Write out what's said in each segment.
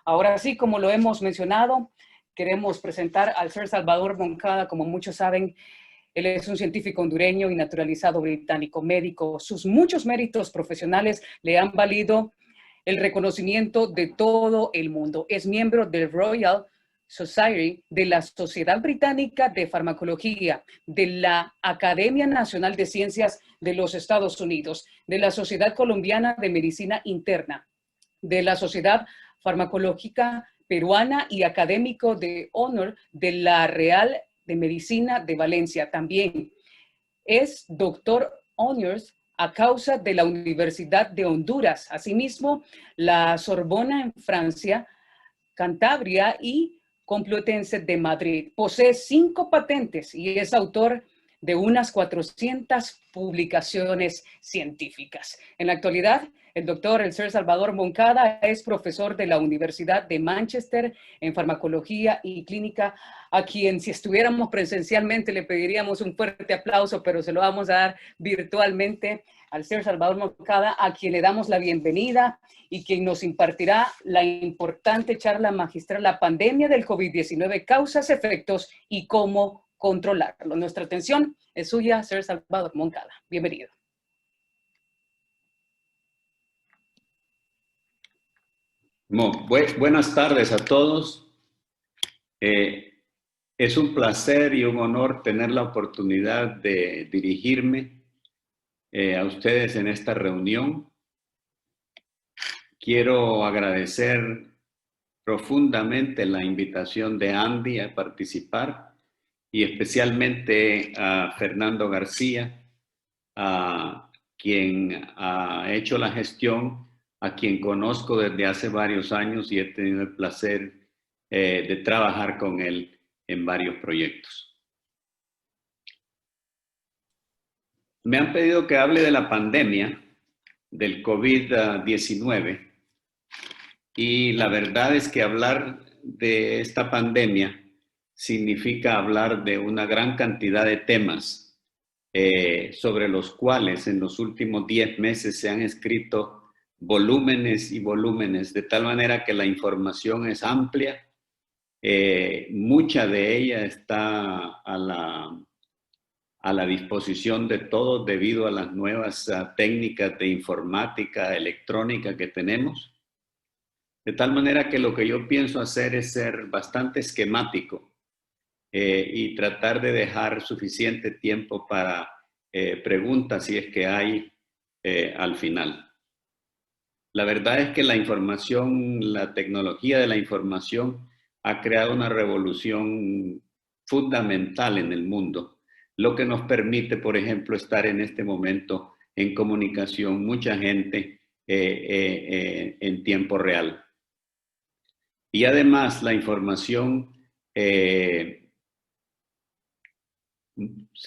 Ahora sí, como lo hemos mencionado, queremos presentar al Sir Salvador Moncada. Como muchos saben, él es un científico hondureño y naturalizado británico, médico. Sus muchos méritos profesionales le han valido el reconocimiento de todo el mundo. Es miembro del Royal Society, de la Sociedad Británica de Farmacología, de la Academia Nacional de Ciencias de los Estados Unidos, de la Sociedad Colombiana de Medicina Interna, de la Sociedad Farmacológica Peruana y académico de honor de la Real de Medicina de Valencia. También es doctor honors a causa de la Universidad de Honduras. Asimismo, la Sorbona en Francia, Cantabria y Complutense de Madrid. Posee 5 patentes y es autor de unas 400 publicaciones científicas. En la actualidad, el Sir Salvador Moncada es profesor de la Universidad de Manchester en farmacología y clínica, a quien si estuviéramos presencialmente le pediríamos un fuerte aplauso, pero se lo vamos a dar virtualmente al Sir Salvador Moncada, a quien le damos la bienvenida y quien nos impartirá la importante charla magistral, la pandemia del COVID-19, causas, efectos y cómo controlarlo. Nuestra atención es suya, Sir Salvador Moncada. Bienvenido. Buenas tardes a todos. Es un placer y un honor tener la oportunidad de dirigirme a ustedes en esta reunión. Quiero agradecer profundamente la invitación de Andy a participar y especialmente a Fernando García, a quien ha hecho la gestión, a quien conozco desde hace varios años y he tenido el placer de trabajar con él en varios proyectos. Me han pedido que hable de la pandemia del COVID-19 y la verdad es que hablar de esta pandemia significa hablar de una gran cantidad de temas sobre los cuales en los últimos 10 meses se han escrito volúmenes y volúmenes, de tal manera que la información es amplia. Mucha de ella está a la disposición de todos debido a las nuevas técnicas de informática electrónica que tenemos. De tal manera que lo que yo pienso hacer es ser bastante esquemático y tratar de dejar suficiente tiempo para preguntas si es que hay al final. La verdad es que la información, la tecnología de la información ha creado una revolución fundamental en el mundo, lo que nos permite, por ejemplo, estar en este momento en comunicación, mucha gente en tiempo real. Y además la información se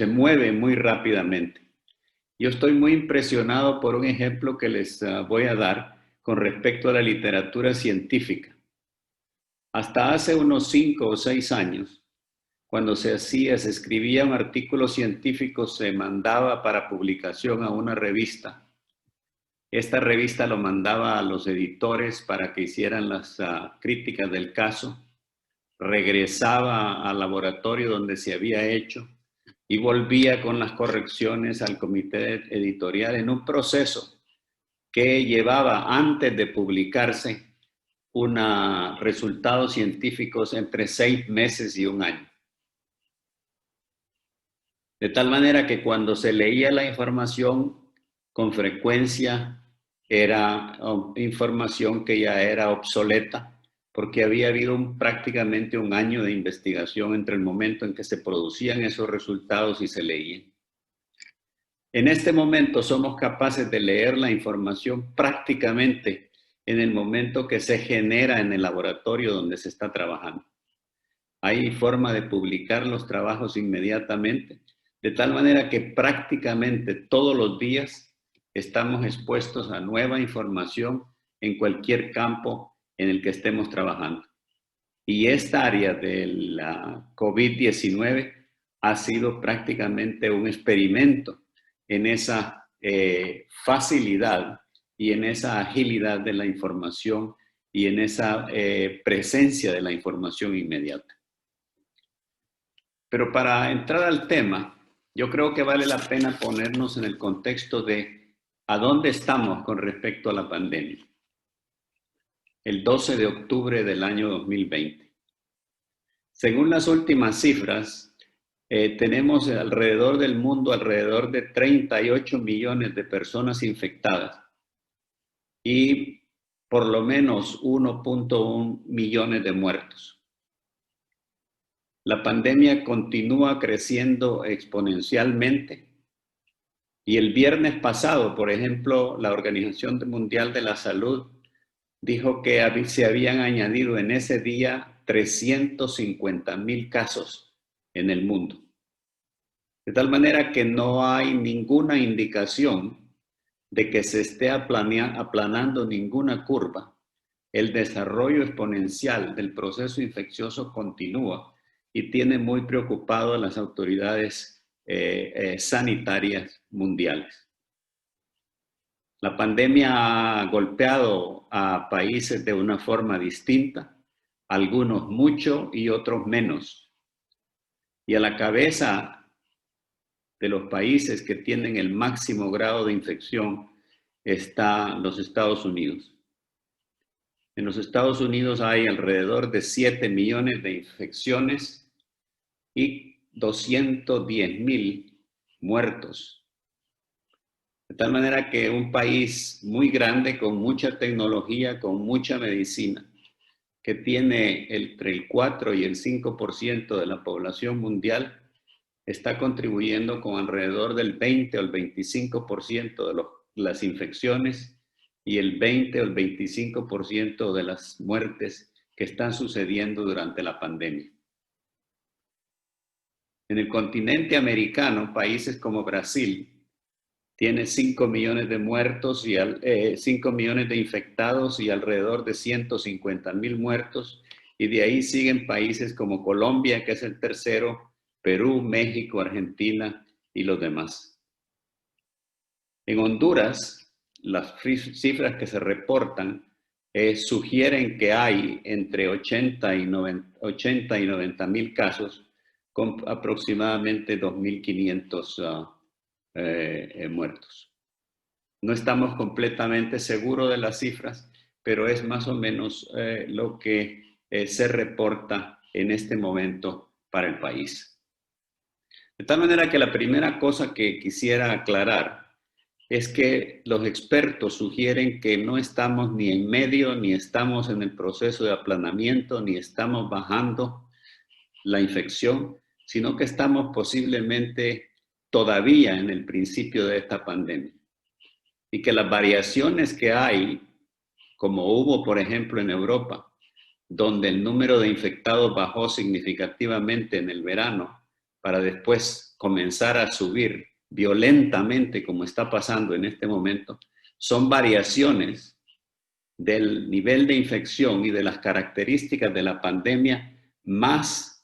mueve muy rápidamente. Yo estoy muy impresionado por un ejemplo que les voy a dar con respecto a la literatura científica. Hasta hace unos 5 o 6 años, cuando se escribía un artículo científico, se mandaba para publicación a una revista. Esta revista lo mandaba a los editores para que hicieran las críticas del caso, regresaba al laboratorio donde se había hecho y volvía con las correcciones al comité editorial en un proceso que llevaba antes de publicarse resultados científicos entre 6 meses y 1 año. De tal manera que cuando se leía la información, con frecuencia era información que ya era obsoleta, porque había habido prácticamente 1 año de investigación entre el momento en que se producían esos resultados y se leían. En este momento somos capaces de leer la información prácticamente en el momento que se genera en el laboratorio donde se está trabajando. Hay forma de publicar los trabajos inmediatamente, de tal manera que prácticamente todos los días estamos expuestos a nueva información en cualquier campo en el que estemos trabajando. Y esta área de la COVID-19 ha sido prácticamente un experimento en esa facilidad y en esa agilidad de la información y en esa presencia de la información inmediata. Pero para entrar al tema, yo creo que vale la pena ponernos en el contexto de a dónde estamos con respecto a la pandemia. El 12 de octubre del año 2020. Según las últimas cifras, tenemos alrededor del mundo alrededor de 38 millones de personas infectadas y por lo menos 1.1 millones de muertos. La pandemia continúa creciendo exponencialmente y el viernes pasado, por ejemplo, la Organización Mundial de la Salud dijo que se habían añadido en ese día 350,000 casos en el mundo. De tal manera que no hay ninguna indicación de que se esté aplanando ninguna curva. El desarrollo exponencial del proceso infeccioso continúa y tiene muy preocupado a las autoridades sanitarias mundiales. La pandemia ha golpeado a países de una forma distinta, algunos mucho y otros menos. Y a la cabeza de los países que tienen el máximo grado de infección está los Estados Unidos. En los Estados Unidos hay alrededor de 7 millones de infecciones y 210,000 muertos. De tal manera que un país muy grande, con mucha tecnología, con mucha medicina, que tiene entre el 4 y el 5% de la población mundial, está contribuyendo con alrededor del 20 o el 25% de las infecciones y el 20 o el 25% de las muertes que están sucediendo durante la pandemia. En el continente americano, países como Brasil tiene 5 millones de muertos y 5 millones de infectados y alrededor de 150,000 muertos, y de ahí siguen países como Colombia, que es el tercero, Perú, México, Argentina y los demás. En Honduras, las cifras que se reportan sugieren que hay entre 80 y 90,000 casos con aproximadamente 2,500 muertos. No estamos completamente seguros de las cifras, pero es más o menos lo que se reporta en este momento para el país. De tal manera que la primera cosa que quisiera aclarar es que los expertos sugieren que no estamos ni en medio, ni estamos en el proceso de aplanamiento, ni estamos bajando la infección, sino que estamos posiblemente todavía en el principio de esta pandemia. Y que las variaciones que hay, como hubo por ejemplo en Europa, donde el número de infectados bajó significativamente en el verano, para después comenzar a subir violentamente como está pasando en este momento, son variaciones del nivel de infección y de las características de la pandemia más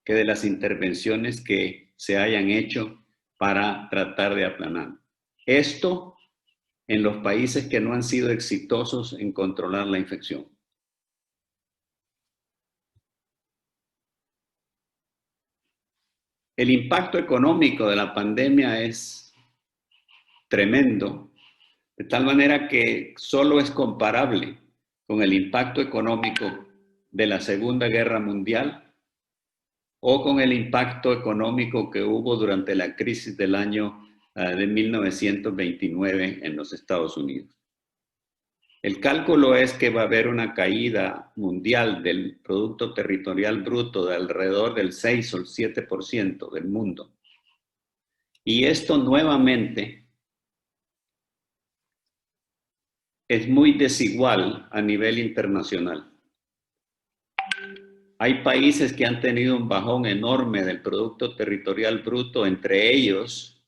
que de las intervenciones que se hayan hecho para tratar de aplanar. Esto en los países que no han sido exitosos en controlar la infección. El impacto económico de la pandemia es tremendo, de tal manera que solo es comparable con el impacto económico de la Segunda Guerra Mundial o con el impacto económico que hubo durante la crisis del año de 1929 en los Estados Unidos. El cálculo es que va a haber una caída mundial del Producto Territorial Bruto de alrededor del 6 o el 7% del mundo. Y esto nuevamente es muy desigual a nivel internacional. Hay países que han tenido un bajón enorme del Producto Territorial Bruto, entre ellos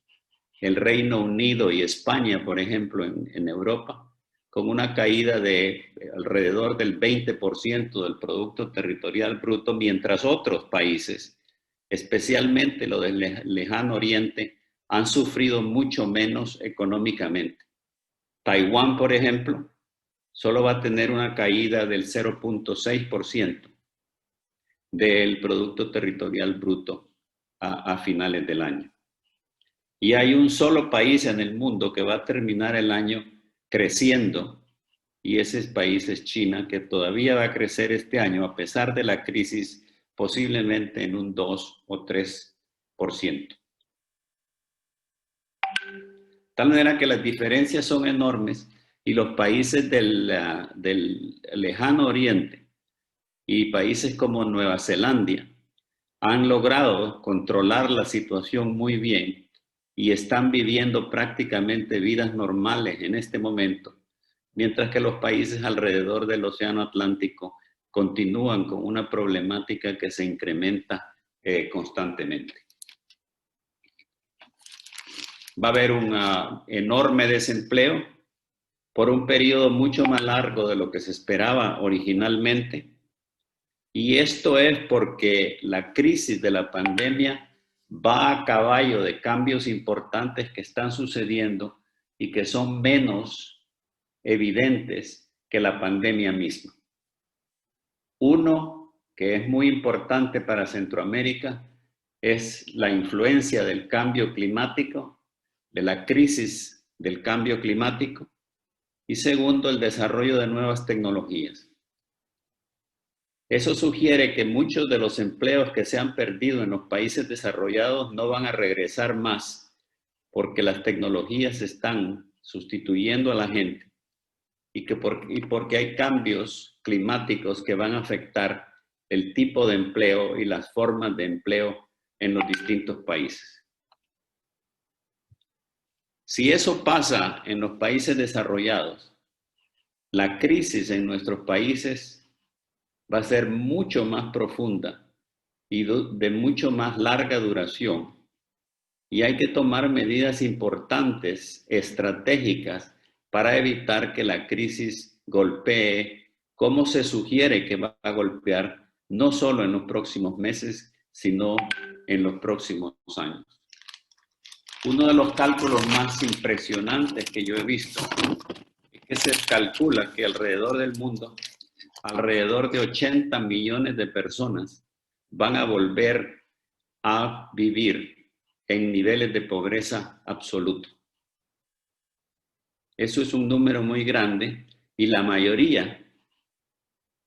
el Reino Unido y España, por ejemplo, en Europa, con una caída de alrededor del 20% del Producto Territorial Bruto, mientras otros países, especialmente los del lejano oriente, han sufrido mucho menos económicamente. Taiwán, por ejemplo, solo va a tener una caída del 0.6% del Producto Territorial Bruto a finales del año. Y hay un solo país en el mundo que va a terminar el año creciendo, y ese país es China, que todavía va a crecer este año a pesar de la crisis, posiblemente en un 2 o 3%. Tal manera que las diferencias son enormes y los países del lejano oriente y países como Nueva Zelanda han logrado controlar la situación muy bien y están viviendo prácticamente vidas normales en este momento, mientras que los países alrededor del Océano Atlántico continúan con una problemática que se incrementa constantemente. Va a haber un enorme desempleo por un periodo mucho más largo de lo que se esperaba originalmente. Y esto es porque la crisis de la pandemia va a caballo de cambios importantes que están sucediendo y que son menos evidentes que la pandemia misma. Uno que es muy importante para Centroamérica es la influencia del cambio climático, de la crisis del cambio climático, y segundo, el desarrollo de nuevas tecnologías. Eso sugiere que muchos de los empleos que se han perdido en los países desarrollados no van a regresar más porque las tecnologías están sustituyendo a la gente y porque hay cambios climáticos que van a afectar el tipo de empleo y las formas de empleo en los distintos países. Si eso pasa en los países desarrollados, la crisis en nuestros países va a ser mucho más profunda y de mucho más larga duración. Y hay que tomar medidas importantes, estratégicas, para evitar que la crisis golpee como se sugiere que va a golpear, no solo en los próximos meses, sino en los próximos años. Uno de los cálculos más impresionantes que yo he visto es que se calcula que alrededor del mundo, alrededor de 80 millones de personas van a volver a vivir en niveles de pobreza absoluto. Eso es un número muy grande y la mayoría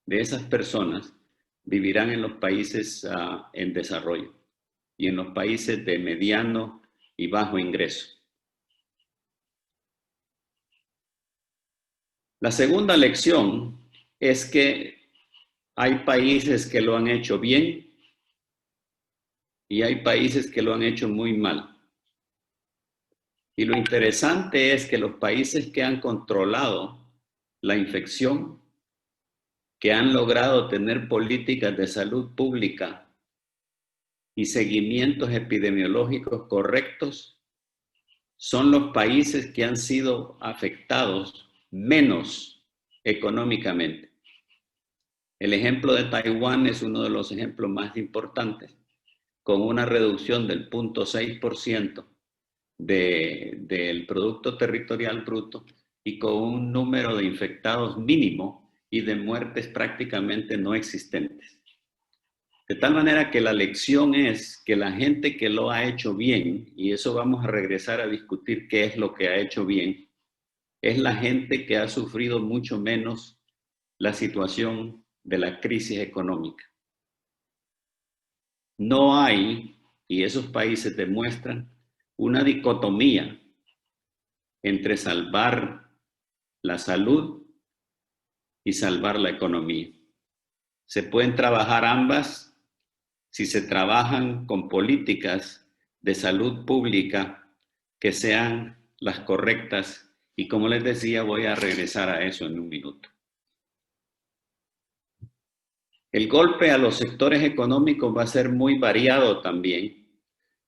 de esas personas vivirán en los países en desarrollo y en los países de mediano y bajo ingreso. La segunda lección es que hay países que lo han hecho bien y hay países que lo han hecho muy mal. Y lo interesante es que los países que han controlado la infección, que han logrado tener políticas de salud pública y seguimientos epidemiológicos correctos, son los países que han sido afectados menos económicamente. El ejemplo de Taiwán es uno de los ejemplos más importantes, con una reducción del 0.6% del Producto Territorial Bruto y con un número de infectados mínimo y de muertes prácticamente no existentes. De tal manera que la lección es que la gente que lo ha hecho bien, y eso vamos a regresar a discutir qué es lo que ha hecho bien, es la gente que ha sufrido mucho menos la situación de la crisis económica. No hay, y esos países demuestran, una dicotomía entre salvar la salud y salvar la economía. Se pueden trabajar ambas si se trabajan con políticas de salud pública que sean las correctas, y como les decía, voy a regresar a eso en un minuto. El golpe a los sectores económicos va a ser muy variado también,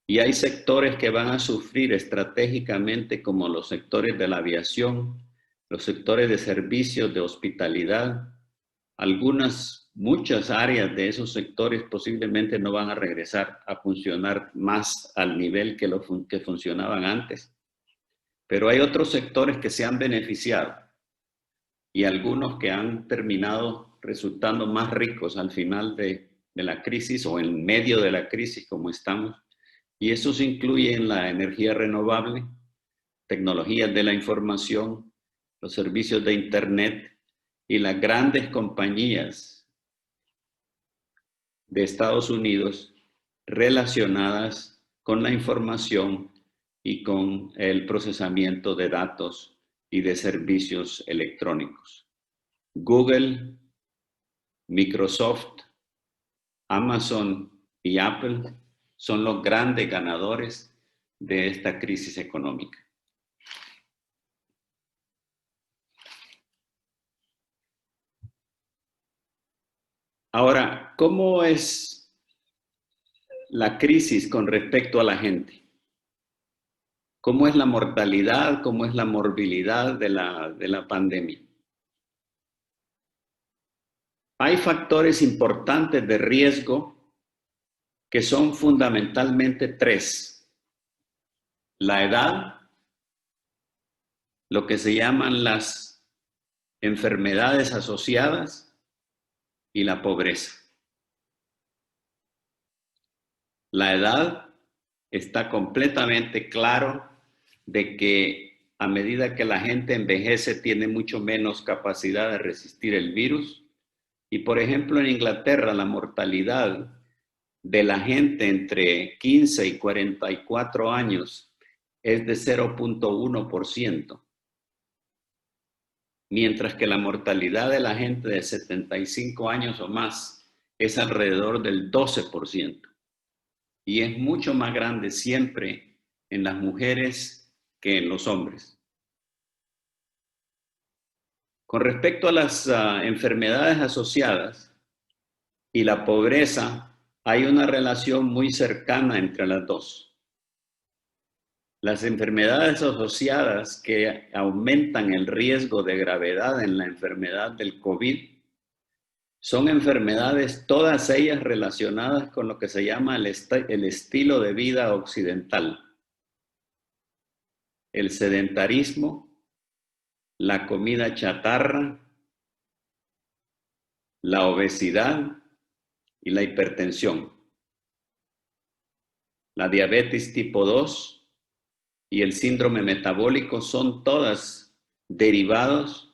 y hay sectores que van a sufrir estratégicamente, como los sectores de la aviación, los sectores de servicios, de hospitalidad. Muchas áreas de esos sectores posiblemente no van a regresar a funcionar más al nivel que funcionaban antes. Pero hay otros sectores que se han beneficiado. y algunos que han terminado resultando más ricos al final de la crisis o en medio de la crisis como estamos. Y eso incluye en la energía renovable, tecnologías de la información, los servicios de Internet y las grandes compañías de Estados Unidos relacionadas con la información y con el procesamiento de datos y de servicios electrónicos. Google, Microsoft, Amazon y Apple son los grandes ganadores de esta crisis económica. Ahora, ¿cómo es la crisis con respecto a la gente? ¿Cómo es la mortalidad? ¿Cómo es la morbilidad de la pandemia? Hay factores importantes de riesgo que son fundamentalmente tres: la edad, lo que se llaman las enfermedades asociadas y la pobreza. La edad está completamente claro de que a medida que la gente envejece tiene mucho menos capacidad de resistir el virus. Y por ejemplo, en Inglaterra la mortalidad de la gente entre 15 y 44 años es de 0.1%, mientras que la mortalidad de la gente de 75 años o más es alrededor del 12%. Y es mucho más grande siempre en las mujeres que en los hombres. Con respecto a las enfermedades asociadas y la pobreza, hay una relación muy cercana entre las dos. Las enfermedades asociadas que aumentan el riesgo de gravedad en la enfermedad del COVID son enfermedades, todas ellas relacionadas con lo que se llama el estilo de vida occidental. El sedentarismo, la comida chatarra, la obesidad y la hipertensión. La diabetes tipo 2 y el síndrome metabólico son todas derivados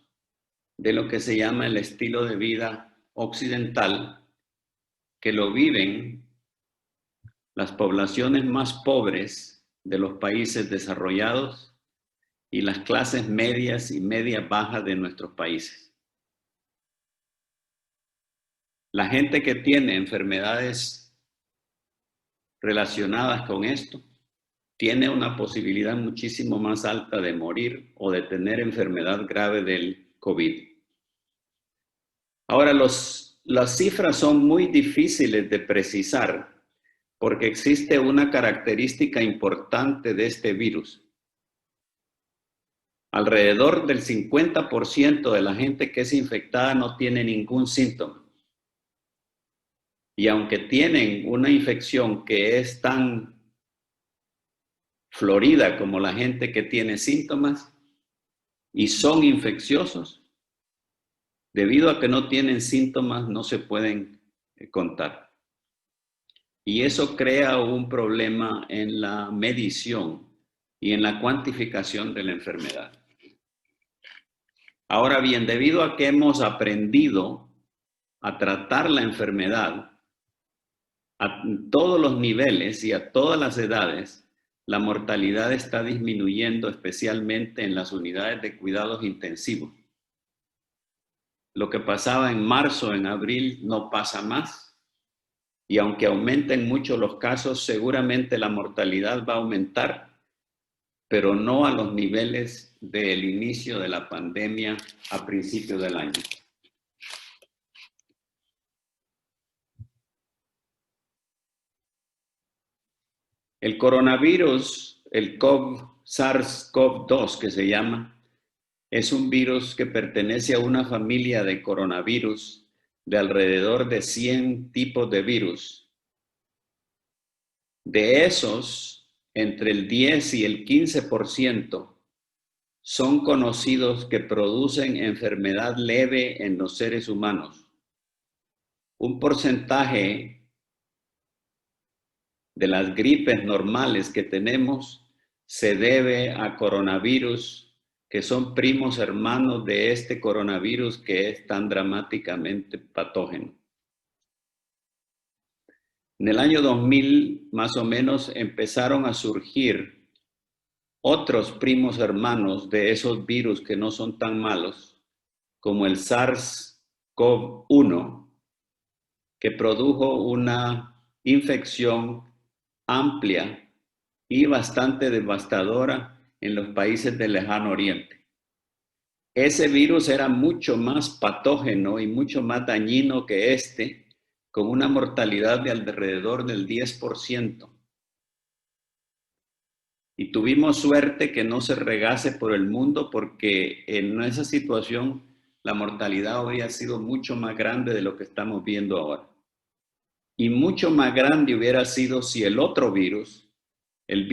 de lo que se llama el estilo de vida occidental, que lo viven las poblaciones más pobres de los países desarrollados y las clases medias y medias bajas de nuestros países. La gente que tiene enfermedades relacionadas con esto tiene una posibilidad muchísimo más alta de morir o de tener enfermedad grave del COVID. Ahora, las cifras son muy difíciles de precisar porque existe una característica importante de este virus. Alrededor del 50% de la gente que es infectada no tiene ningún síntoma. Y aunque tienen una infección que es tan florida como la gente que tiene síntomas y son infecciosos, debido a que no tienen síntomas no se pueden contar. Y eso crea un problema en la medición y en la cuantificación de la enfermedad. Ahora bien, debido a que hemos aprendido a tratar la enfermedad a todos los niveles y a todas las edades, la mortalidad está disminuyendo, especialmente en las unidades de cuidados intensivos. Lo que pasaba en marzo, en abril, no pasa más. Y aunque aumenten mucho los casos, seguramente la mortalidad va a aumentar, pero no a los niveles del inicio de la pandemia a principios del año. El coronavirus, el SARS-CoV-2 que se llama, es un virus que pertenece a una familia de coronavirus de alrededor de 100 tipos de virus. De esos, entre el 10 y el 15% son conocidos que producen enfermedad leve en los seres humanos. Un porcentaje de las gripes normales que tenemos se debe a coronavirus, que son primos hermanos de este coronavirus que es tan dramáticamente patógeno. En el año 2000, más o menos, empezaron a surgir otros primos hermanos de esos virus que no son tan malos, como el SARS-CoV-1, que produjo una infección amplia y bastante devastadora en los países del Lejano Oriente. Ese virus era mucho más patógeno y mucho más dañino que este, con una mortalidad de alrededor del 10%. Y tuvimos suerte que no se regase por el mundo, porque en esa situación la mortalidad habría sido mucho más grande de lo que estamos viendo ahora. Y mucho más grande hubiera sido si el otro virus, el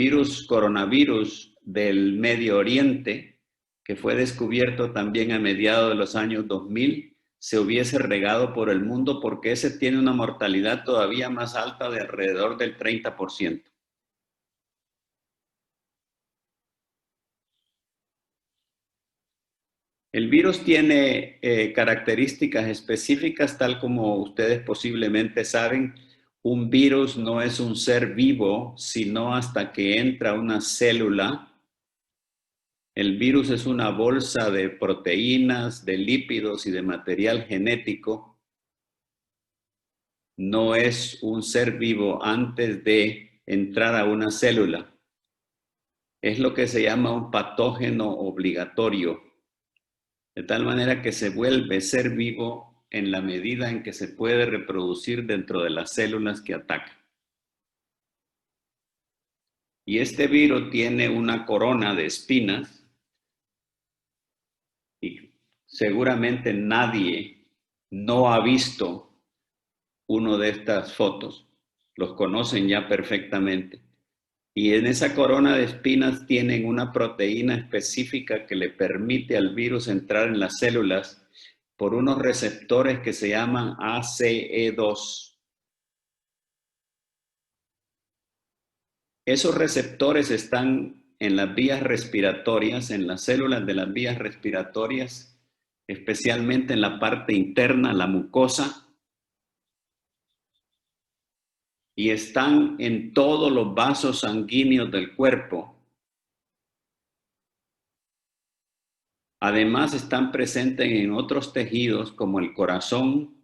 coronavirus del Medio Oriente, que fue descubierto también a mediados de los años 2000, se hubiese regado por el mundo, porque ese tiene una mortalidad todavía más alta de alrededor del 30%. El virus tiene características específicas, tal como ustedes posiblemente saben. Un virus no es un ser vivo, sino hasta que entra una célula. El virus es una bolsa de proteínas, de lípidos y de material genético. No es un ser vivo antes de entrar a una célula. Es lo que se llama un patógeno obligatorio, de tal manera que se vuelve ser vivo en la medida en que se puede reproducir dentro de las células que ataca. Y este virus tiene una corona de espinas, y seguramente nadie no ha visto uno de estas fotos, los conocen ya perfectamente. Y en esa corona de espinas tienen una proteína específica que le permite al virus entrar en las células por unos receptores que se llaman ACE2. Esos receptores están en las vías respiratorias, en las células de las vías respiratorias, especialmente en la parte interna, la mucosa, y están en todos los vasos sanguíneos del cuerpo. Además, están presentes en otros tejidos como el corazón,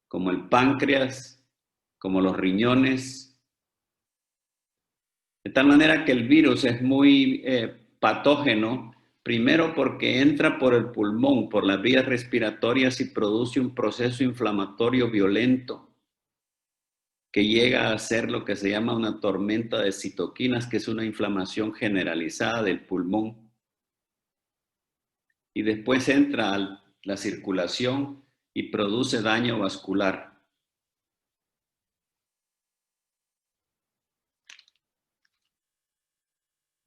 como el páncreas, como los riñones. De tal manera que el virus es muy patógeno, primero porque entra por el pulmón, por las vías respiratorias, y produce un proceso inflamatorio violento que llega a ser lo que se llama una tormenta de citoquinas, que es una inflamación generalizada del pulmón. Y después entra a la circulación y produce daño vascular.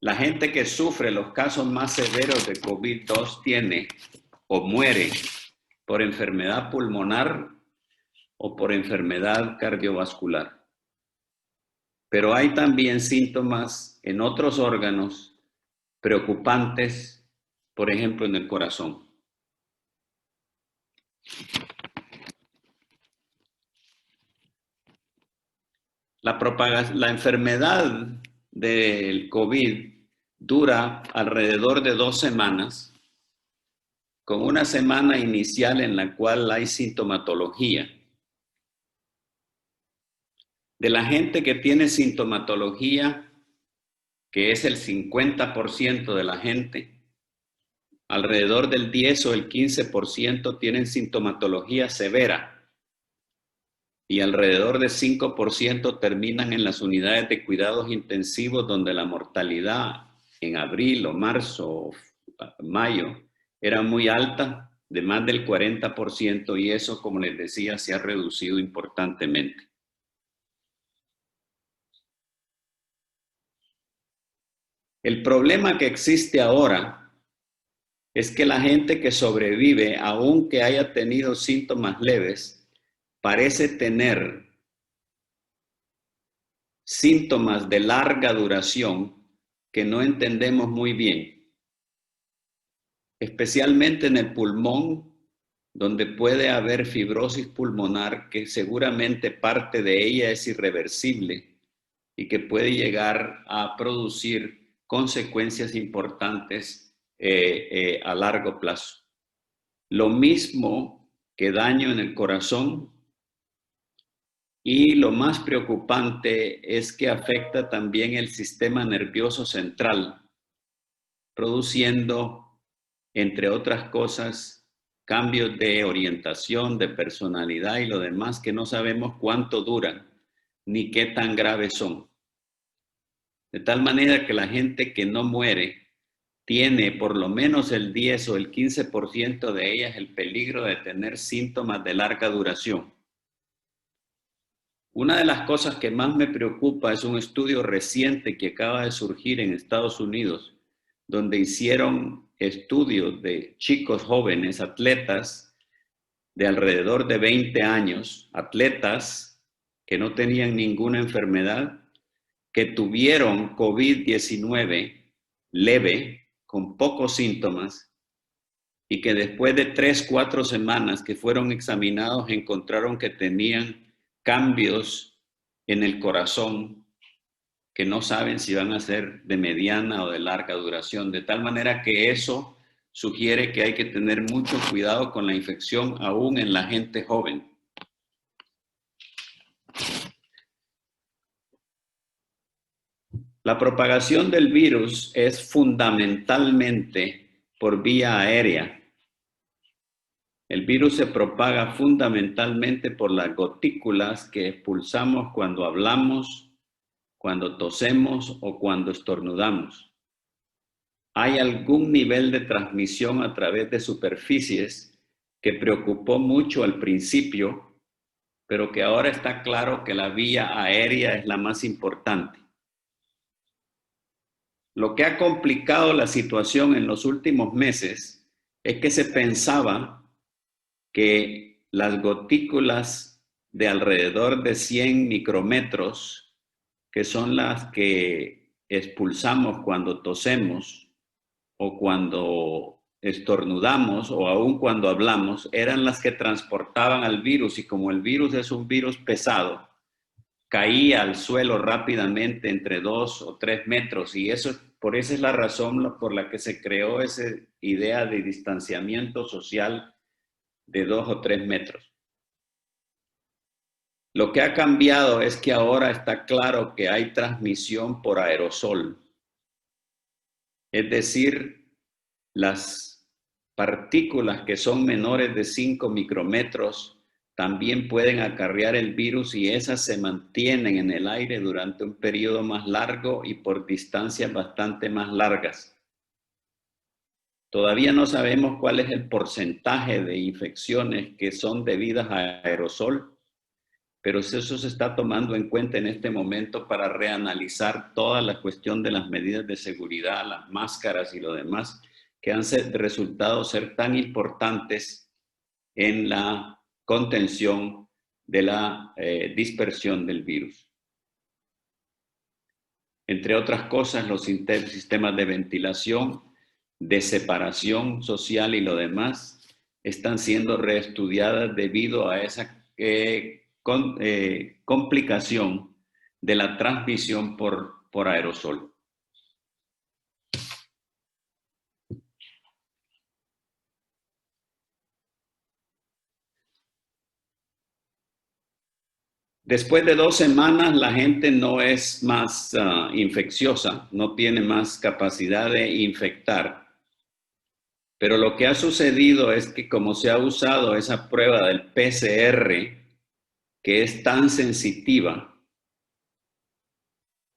La gente que sufre los casos más severos de COVID-2 tiene o muere por enfermedad pulmonar o por enfermedad cardiovascular. Pero hay también síntomas en otros órganos preocupantes, por ejemplo en el corazón. La enfermedad del COVID dura alrededor de 2 semanas, con una semana inicial en la cual hay sintomatología. De la gente que tiene sintomatología, que es el 50% de la gente, alrededor del 10 o el 15% tienen sintomatología severa, y alrededor del 5% terminan en las unidades de cuidados intensivos, donde la mortalidad en abril o marzo o mayo era muy alta, de más del 40%, y eso, como les decía, se ha reducido importantemente. El problema que existe ahora es que la gente que sobrevive, aunque haya tenido síntomas leves, parece tener síntomas de larga duración que no entendemos muy bien, especialmente en el pulmón, donde puede haber fibrosis pulmonar, que seguramente parte de ella es irreversible y que puede llegar a producir consecuencias importantes a largo plazo. Lo mismo que daño en el corazón, y lo más preocupante es que afecta también el sistema nervioso central, produciendo, entre otras cosas, cambios de orientación, de personalidad y lo demás que no sabemos cuánto duran ni qué tan graves son. De tal manera que la gente que no muere tiene por lo menos el 10 o el 15% de ellas el peligro de tener síntomas de larga duración. Una de las cosas que más me preocupa es un estudio reciente que acaba de surgir en Estados Unidos, donde hicieron estudios de chicos jóvenes, atletas de alrededor de 20 años, atletas que no tenían ninguna enfermedad, que tuvieron COVID-19 leve, con pocos síntomas, y que después de 3, 4 semanas que fueron examinados encontraron que tenían cambios en el corazón que no saben si van a ser de mediana o de larga duración, de tal manera que eso sugiere que hay que tener mucho cuidado con la infección aún en la gente joven. La propagación del virus es fundamentalmente por vía aérea. El virus se propaga fundamentalmente por las gotículas que expulsamos cuando hablamos, cuando tosemos o cuando estornudamos. Hay algún nivel de transmisión a través de superficies que preocupó mucho al principio, pero que ahora está claro que la vía aérea es la más importante. Lo que ha complicado la situación en los últimos meses es que se pensaba que las gotículas de alrededor de 100 micrómetros, que son las que expulsamos cuando tosemos o cuando estornudamos o aún cuando hablamos, eran las que transportaban al virus, y como el virus es un virus pesado, caía al suelo rápidamente entre 2 o 3 metros, y por esa es la razón por la que se creó esa idea de distanciamiento social de 2 o 3 metros. Lo que ha cambiado es que ahora está claro que hay transmisión por aerosol. Es decir, las partículas que son menores de 5 micrómetros también pueden acarrear el virus, y esas se mantienen en el aire durante un periodo más largo y por distancias bastante más largas. Todavía no sabemos cuál es el porcentaje de infecciones que son debidas a aerosol, pero eso se está tomando en cuenta en este momento para reanalizar toda la cuestión de las medidas de seguridad, las máscaras y lo demás, que han resultado ser tan importantes en la contención de la dispersión del virus. Entre otras cosas, los sistemas de ventilación, de separación social y lo demás están siendo reestudiadas debido a esa complicación de la transmisión por aerosol. Después de 2 semanas, la gente no es más infecciosa, no tiene más capacidad de infectar. Pero lo que ha sucedido es que como se ha usado esa prueba del PCR, que es tan sensitiva,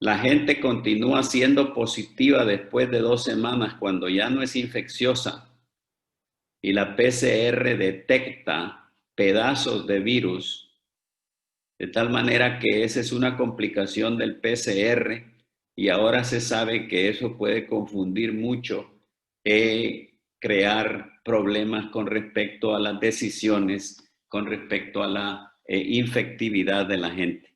la gente continúa siendo positiva después de 2 semanas cuando ya no es infecciosa, y la PCR detecta pedazos de virus, de tal manera que esa es una complicación del PCR, y ahora se sabe que eso puede confundir mucho crear problemas con respecto a las decisiones, con respecto a la infectividad de la gente.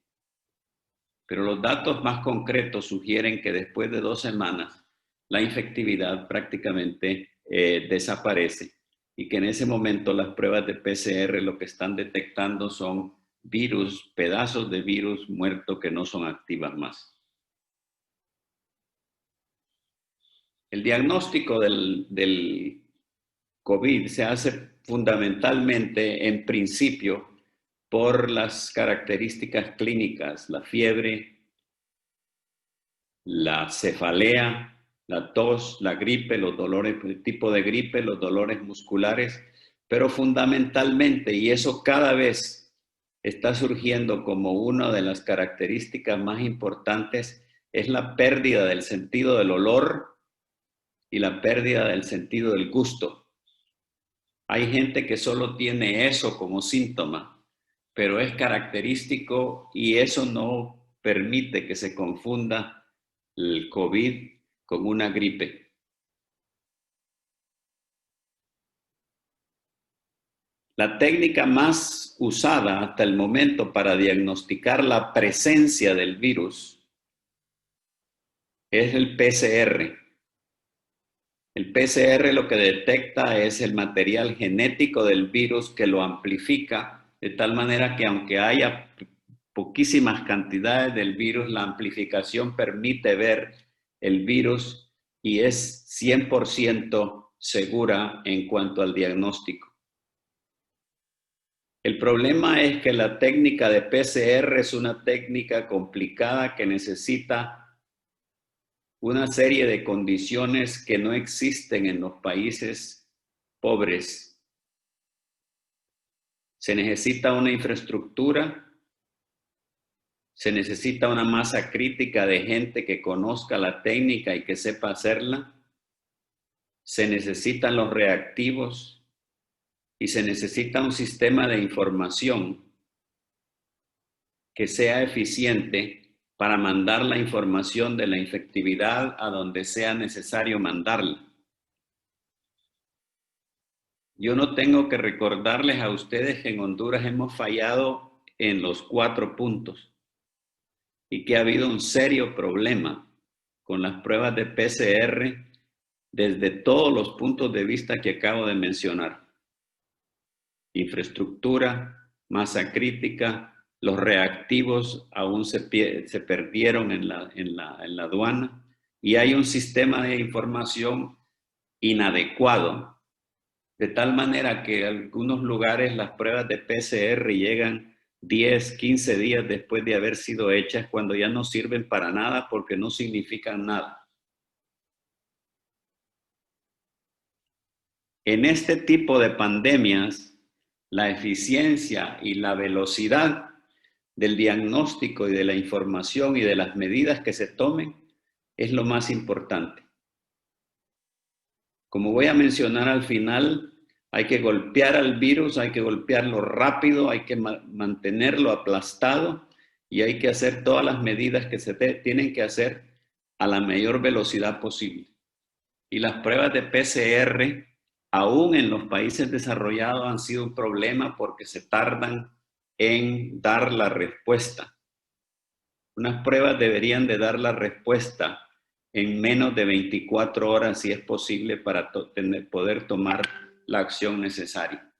Pero los datos más concretos sugieren que después de 2 semanas la infectividad prácticamente desaparece y que en ese momento las pruebas de PCR lo que están detectando son virus, pedazos de virus muertos que no son activas más. El diagnóstico del COVID se hace fundamentalmente, en principio, por las características clínicas, la fiebre, la cefalea, la tos, la gripe, los dolores, el tipo de gripe, los dolores musculares, pero fundamentalmente, y eso cada vez está surgiendo como una de las características más importantes, es la pérdida del sentido del olor y la pérdida del sentido del gusto. Hay gente que solo tiene eso como síntoma, pero es característico y eso no permite que se confunda el COVID con una gripe. La técnica más usada hasta el momento para diagnosticar la presencia del virus es el PCR. El PCR lo que detecta es el material genético del virus que lo amplifica, de tal manera que aunque haya poquísimas cantidades del virus, la amplificación permite ver el virus y es 100% segura en cuanto al diagnóstico. El problema es que la técnica de PCR es una técnica complicada que necesita una serie de condiciones que no existen en los países pobres. Se necesita una infraestructura, se necesita una masa crítica de gente que conozca la técnica y que sepa hacerla, se necesitan los reactivos y se necesita un sistema de información que sea eficiente para mandar la información de la infectividad a donde sea necesario mandarla. Yo no tengo que recordarles a ustedes que en Honduras hemos fallado en los 4 puntos y que ha habido un serio problema con las pruebas de PCR desde todos los puntos de vista que acabo de mencionar. Infraestructura, masa crítica, los reactivos aún se perdieron en la aduana y hay un sistema de información inadecuado, de tal manera que en algunos lugares las pruebas de PCR llegan 10, 15 días después de haber sido hechas cuando ya no sirven para nada porque no significan nada. En este tipo de pandemias, la eficiencia y la velocidad del diagnóstico y de la información y de las medidas que se tomen es lo más importante. Como voy a mencionar al final, hay que golpear al virus, hay que golpearlo rápido, hay que mantenerlo aplastado y hay que hacer todas las medidas que se tienen que hacer a la mayor velocidad posible. Y las pruebas de PCR, aún en los países desarrollados, han sido un problema porque se tardan en dar la respuesta. Unas pruebas deberían de dar la respuesta en menos de 24 horas si es posible para poder tomar la acción necesaria.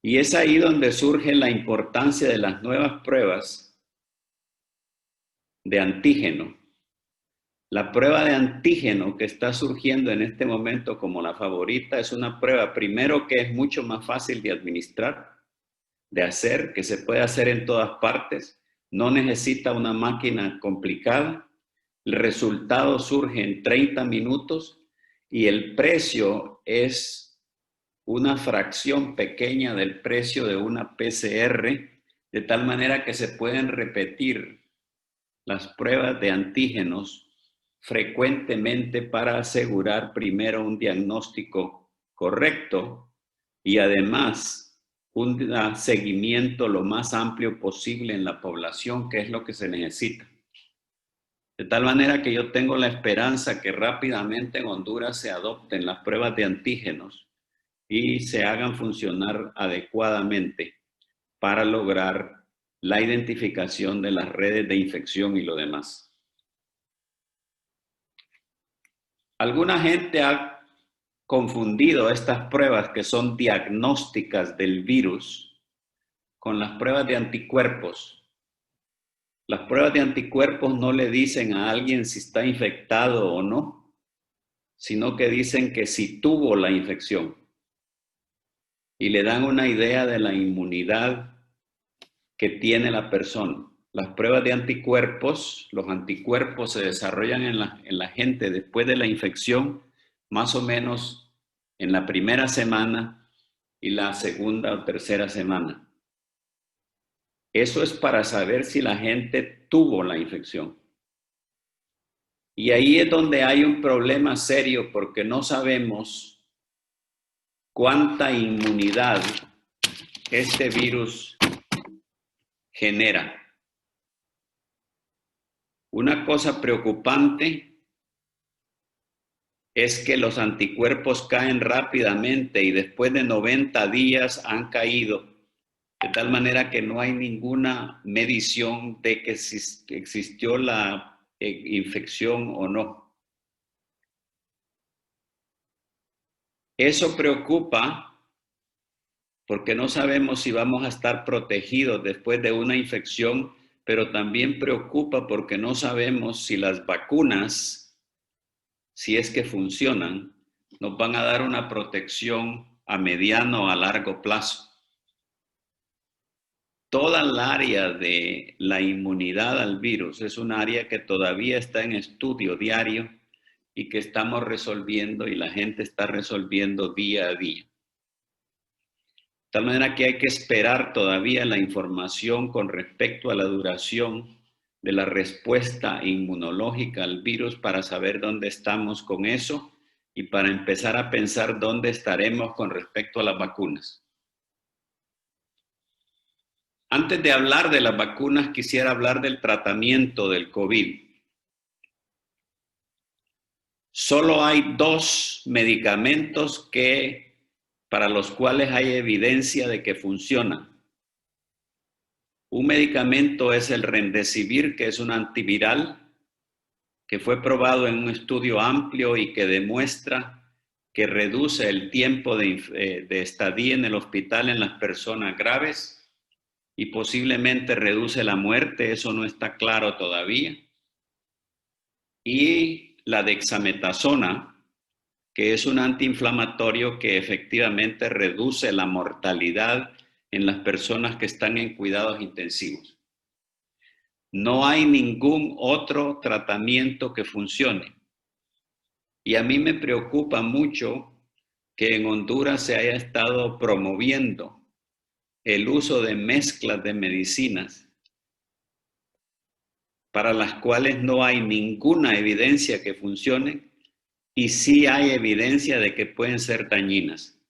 Y es ahí donde surge la importancia de las nuevas pruebas de antígeno. La prueba de antígeno que está surgiendo en este momento como la favorita es una prueba, primero, que es mucho más fácil de administrar, de hacer, que se puede hacer en todas partes, no necesita una máquina complicada, el resultado surge en 30 minutos y el precio es una fracción pequeña del precio de una PCR, de tal manera que se pueden repetir las pruebas de antígenos frecuentemente para asegurar primero un diagnóstico correcto y además un seguimiento lo más amplio posible en la población, que es lo que se necesita. De tal manera que yo tengo la esperanza que rápidamente en Honduras se adopten las pruebas de antígenos y se hagan funcionar adecuadamente para lograr la identificación de las redes de infección y lo demás. Alguna gente ha confundido estas pruebas que son diagnósticas del virus con las pruebas de anticuerpos. Las pruebas de anticuerpos no le dicen a alguien si está infectado o no, sino que dicen que si tuvo la infección y le dan una idea de la inmunidad que tiene la persona. Las pruebas de anticuerpos, los anticuerpos se desarrollan en la gente después de la infección, más o menos en la primera semana y la segunda o tercera semana. Eso es para saber si la gente tuvo la infección. Y ahí es donde hay un problema serio porque no sabemos cuánta inmunidad este virus genera. Una cosa preocupante es que los anticuerpos caen rápidamente y después de 90 días han caído, de tal manera que no hay ninguna medición de que existió la infección o no. Eso preocupa porque no sabemos si vamos a estar protegidos después de una infección, pero también preocupa porque no sabemos si las vacunas, si es que funcionan, nos van a dar una protección a mediano o a largo plazo. Toda el área de la inmunidad al virus es un área que todavía está en estudio diario y que estamos resolviendo y la gente está resolviendo día a día. De tal manera que hay que esperar todavía la información con respecto a la duración de la respuesta inmunológica al virus para saber dónde estamos con eso y para empezar a pensar dónde estaremos con respecto a las vacunas. Antes de hablar de las vacunas, quisiera hablar del tratamiento del COVID. Solo hay 2 medicamentos para los cuales hay evidencia de que funcionan. Un medicamento es el Remdesivir, que es un antiviral, que fue probado en un estudio amplio y que demuestra que reduce el tiempo de estadía en el hospital en las personas graves y posiblemente reduce la muerte, eso no está claro todavía. Y la dexametasona, que es un antiinflamatorio que efectivamente reduce la mortalidad en las personas que están en cuidados intensivos. No hay ningún otro tratamiento que funcione. Y a mí me preocupa mucho que en Honduras se haya estado promoviendo el uso de mezclas de medicinas para las cuales no hay ninguna evidencia que funcionen y sí hay evidencia de que pueden ser dañinas.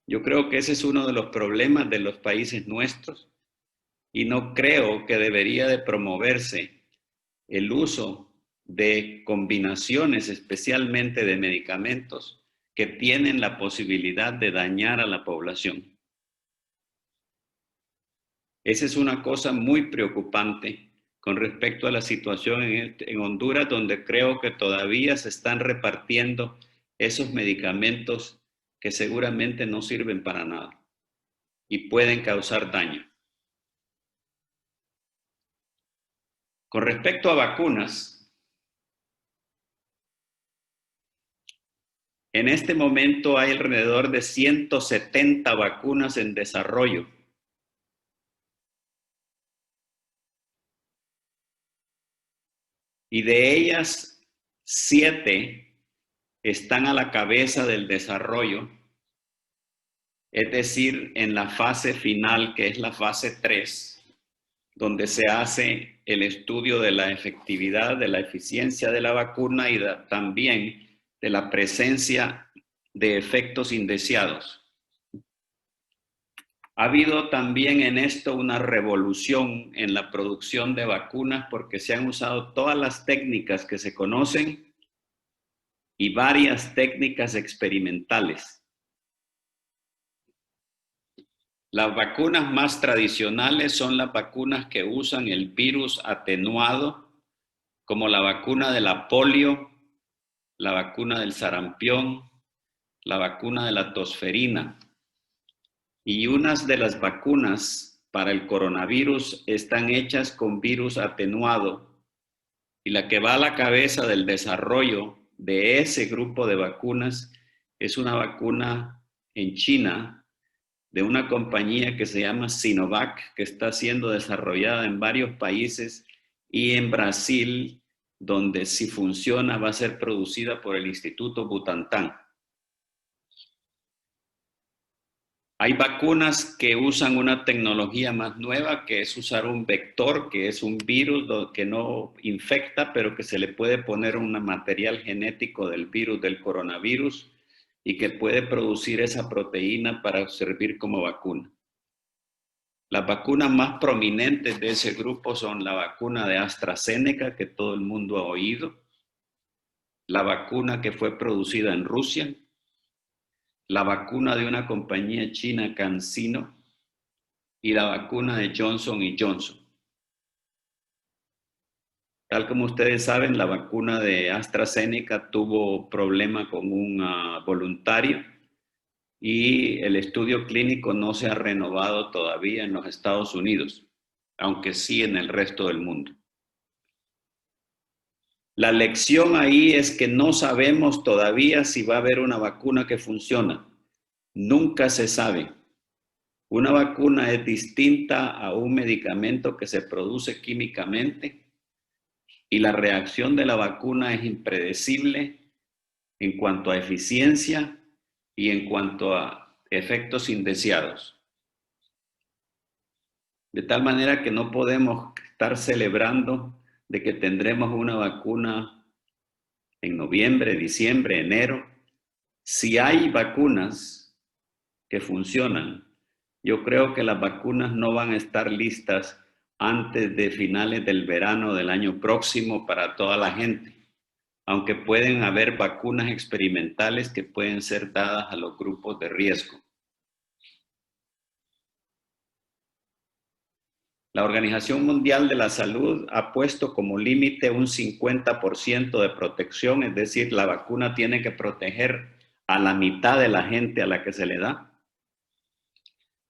Yo creo que ese es uno de los problemas de los países nuestros y no creo que debería de promoverse el uso de combinaciones, especialmente de medicamentos, que tienen la posibilidad de dañar a la población. Esa es una cosa muy preocupante con respecto a la situación en Honduras, donde creo que todavía se están repartiendo esos medicamentos que seguramente no sirven para nada y pueden causar daño. Con respecto a vacunas, en este momento hay alrededor de 170 vacunas en desarrollo. Y de ellas, 7 están a la cabeza del desarrollo, es decir, en la fase final, que es la fase 3, donde se hace el estudio de la efectividad, de la eficiencia de la vacuna y también de la presencia de efectos indeseados. Ha habido también en esto una revolución en la producción de vacunas porque se han usado todas las técnicas que se conocen y varias técnicas experimentales. Las vacunas más tradicionales son las vacunas que usan el virus atenuado, como la vacuna de la polio, la vacuna del sarampión, la vacuna de la tosferina. Y unas de las vacunas para el coronavirus están hechas con virus atenuado. Y la que va a la cabeza del desarrollo de ese grupo de vacunas es una vacuna en China de una compañía que se llama Sinovac, que está siendo desarrollada en varios países, y en Brasil, donde si funciona va a ser producida por el Instituto Butantan. Hay vacunas que usan una tecnología más nueva, que es usar un vector, que es un virus que no infecta, pero que se le puede poner un material genético del virus, del coronavirus, y que puede producir esa proteína para servir como vacuna. Las vacunas más prominentes de ese grupo son la vacuna de AstraZeneca, que todo el mundo ha oído, la vacuna que fue producida en Rusia, la vacuna de una compañía china, CanSino, y la vacuna de Johnson & Johnson. Tal como ustedes saben, la vacuna de AstraZeneca tuvo problema con un voluntario y el estudio clínico no se ha renovado todavía en los Estados Unidos, aunque sí en el resto del mundo. La lección ahí es que no sabemos todavía si va a haber una vacuna que funciona. Nunca se sabe. Una vacuna es distinta a un medicamento que se produce químicamente y la reacción de la vacuna es impredecible en cuanto a eficiencia y en cuanto a efectos indeseados. De tal manera que no podemos estar celebrando de que tendremos una vacuna en noviembre, diciembre, enero. Si hay vacunas que funcionan, yo creo que las vacunas no van a estar listas antes de finales del verano del año próximo para toda la gente, aunque pueden haber vacunas experimentales que pueden ser dadas a los grupos de riesgo. La Organización Mundial de la Salud ha puesto como límite un 50% de protección, es decir, la vacuna tiene que proteger a la mitad de la gente a la que se le da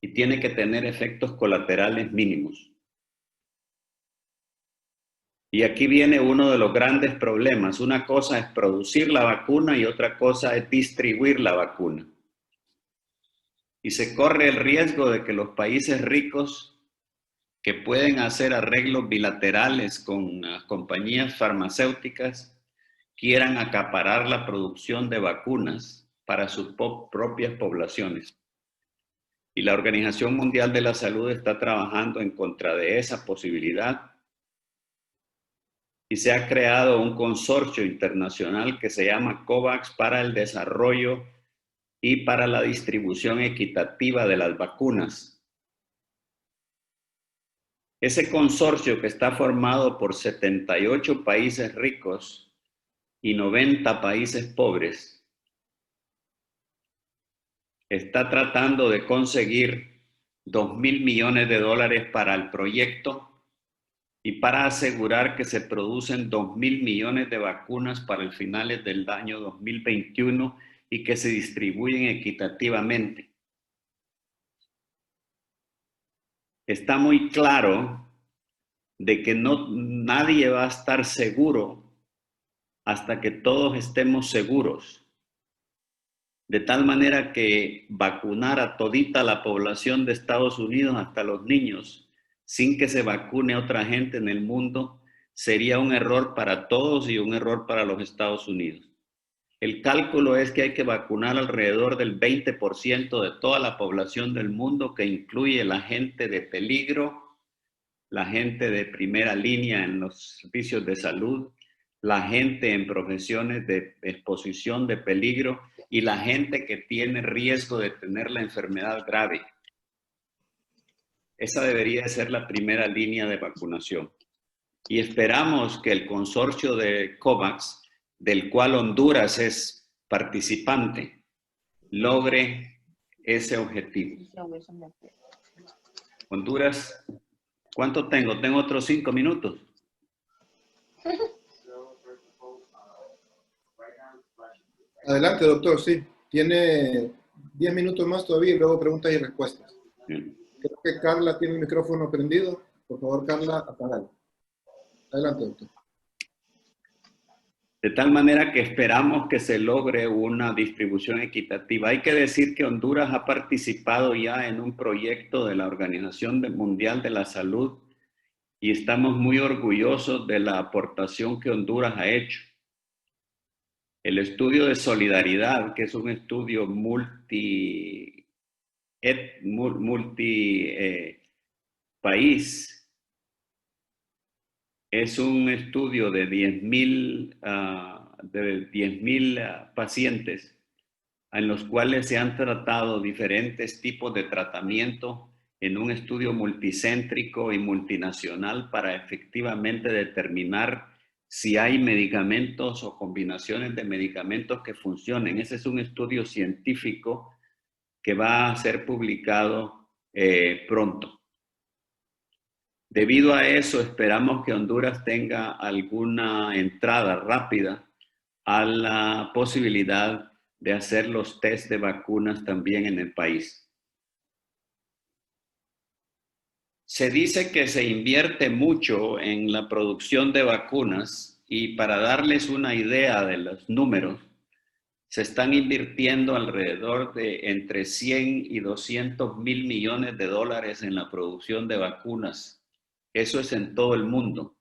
y tiene que tener efectos colaterales mínimos. Y aquí viene uno de los grandes problemas. Una cosa es producir la vacuna y otra cosa es distribuir la vacuna. Y se corre el riesgo de que los países ricos que pueden hacer arreglos bilaterales con compañías farmacéuticas quieran acaparar la producción de vacunas para sus propias poblaciones. Y la Organización Mundial de la Salud está trabajando en contra de esa posibilidad. Y se ha creado un consorcio internacional que se llama COVAX para el desarrollo y para la distribución equitativa de las vacunas. Ese consorcio, que está formado por 78 países ricos y 90 países pobres, está tratando de conseguir $2.000 millones para el proyecto y para asegurar que se producen 2.000 millones de vacunas para el finales del año 2021 y que se distribuyen equitativamente. Está muy claro de que nadie va a estar seguro hasta que todos estemos seguros. De tal manera que vacunar a todita la población de Estados Unidos, hasta los niños, sin que se vacune a otra gente en el mundo, sería un error para todos y un error para los Estados Unidos. El cálculo es que hay que vacunar alrededor del 20% de toda la población del mundo, que incluye la gente de peligro, la gente de primera línea en los servicios de salud, la gente en profesiones de exposición de peligro y la gente que tiene riesgo de tener la enfermedad grave. Esa debería de ser la primera línea de vacunación. Y esperamos que el consorcio de COVAX, del cual Honduras es participante, logre ese objetivo. Honduras, ¿cuánto tengo? Tengo otros 5 minutos. Adelante, doctor, sí. Tiene 10 minutos más todavía y luego preguntas y respuestas. Bien. Creo que Carla tiene el micrófono prendido. Por favor, Carla, apagalo. Adelante, doctor. De tal manera que esperamos que se logre una distribución equitativa. Hay que decir que Honduras ha participado ya en un proyecto de la Organización Mundial de la Salud y estamos muy orgullosos de la aportación que Honduras ha hecho. El estudio de solidaridad, que es un estudio país, es un estudio de 10,000 pacientes en los cuales se han tratado diferentes tipos de tratamiento en un estudio multicéntrico y multinacional para efectivamente determinar si hay medicamentos o combinaciones de medicamentos que funcionen. Ese es un estudio científico que va a ser publicado pronto. Debido a eso, esperamos que Honduras tenga alguna entrada rápida a la posibilidad de hacer los test de vacunas también en el país. Se dice que se invierte mucho en la producción de vacunas y para darles una idea de los números, se están invirtiendo alrededor de entre 100 y 200 mil millones de dólares en la producción de vacunas. Eso es en todo el mundo.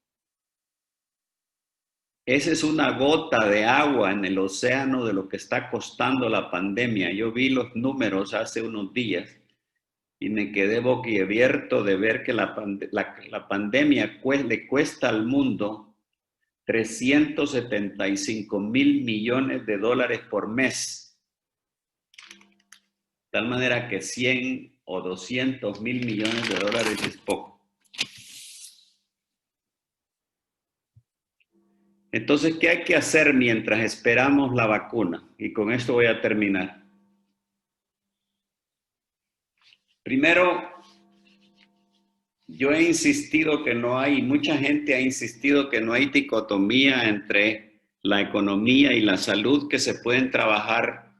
Esa es una gota de agua en el océano de lo que está costando la pandemia. Yo vi los números hace unos días y me quedé boquiabierto de ver que la pandemia le cuesta al mundo 375 mil millones de dólares por mes. De tal manera que 100 o 200 mil millones de dólares es poco. Entonces, ¿qué hay que hacer mientras esperamos la vacuna? Y con esto voy a terminar. Primero, yo he insistido que no hay, mucha gente ha insistido que no hay dicotomía entre la economía y la salud, que se pueden trabajar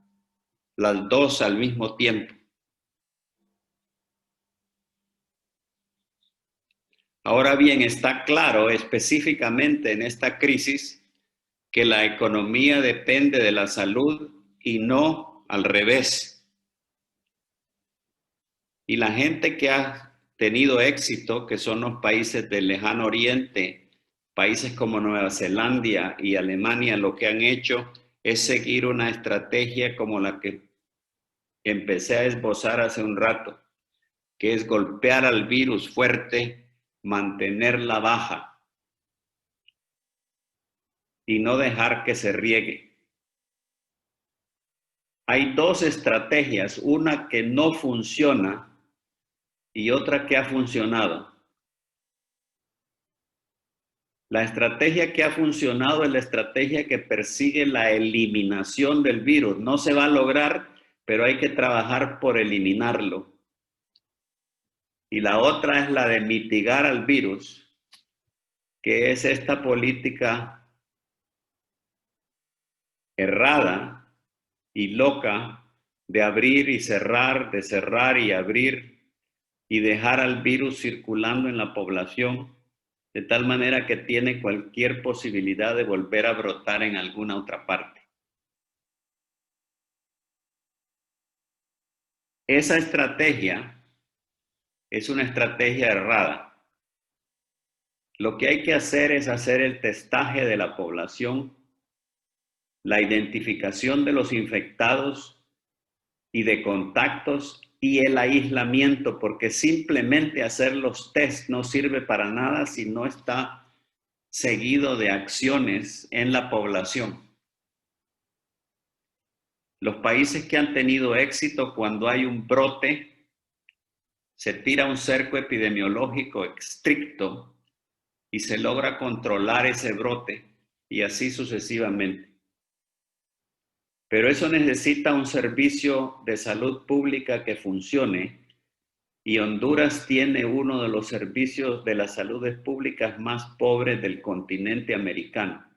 las dos al mismo tiempo. Ahora bien, está claro específicamente en esta crisis que la economía depende de la salud y no al revés. Y la gente que ha tenido éxito, que son los países del Lejano Oriente, países como Nueva Zelanda y Alemania, lo que han hecho es seguir una estrategia como la que empecé a esbozar hace un rato, que es golpear al virus fuerte, mantenerla baja y no dejar que se riegue. Hay dos estrategias, una que no funciona y otra que ha funcionado. La estrategia que ha funcionado es la estrategia que persigue la eliminación del virus. No se va a lograr, pero hay que trabajar por eliminarlo. Y la otra es la de mitigar al virus, que es esta política errada y loca de abrir y cerrar, de cerrar y abrir y dejar al virus circulando en la población de tal manera que tiene cualquier posibilidad de volver a brotar en alguna otra parte. Esa estrategia es una estrategia errada. Lo que hay que hacer es hacer el testaje de la población, la identificación de los infectados y de contactos y el aislamiento, porque simplemente hacer los test no sirve para nada si no está seguido de acciones en la población. Los países que han tenido éxito cuando hay un brote se tira un cerco epidemiológico estricto y se logra controlar ese brote y así sucesivamente. Pero eso necesita un servicio de salud pública que funcione y Honduras tiene uno de los servicios de las saludes públicas más pobres del continente americano.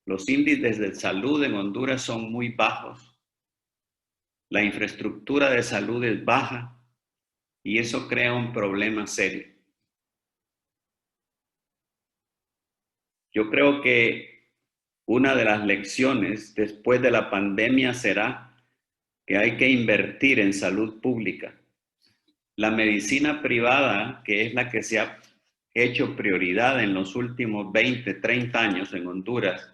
Los índices de salud en Honduras son muy bajos, la infraestructura de salud es baja y eso crea un problema serio. Yo creo que una de las lecciones después de la pandemia será que hay que invertir en salud pública. La medicina privada, que es la que se ha hecho prioridad en los últimos 20, 30 años en Honduras,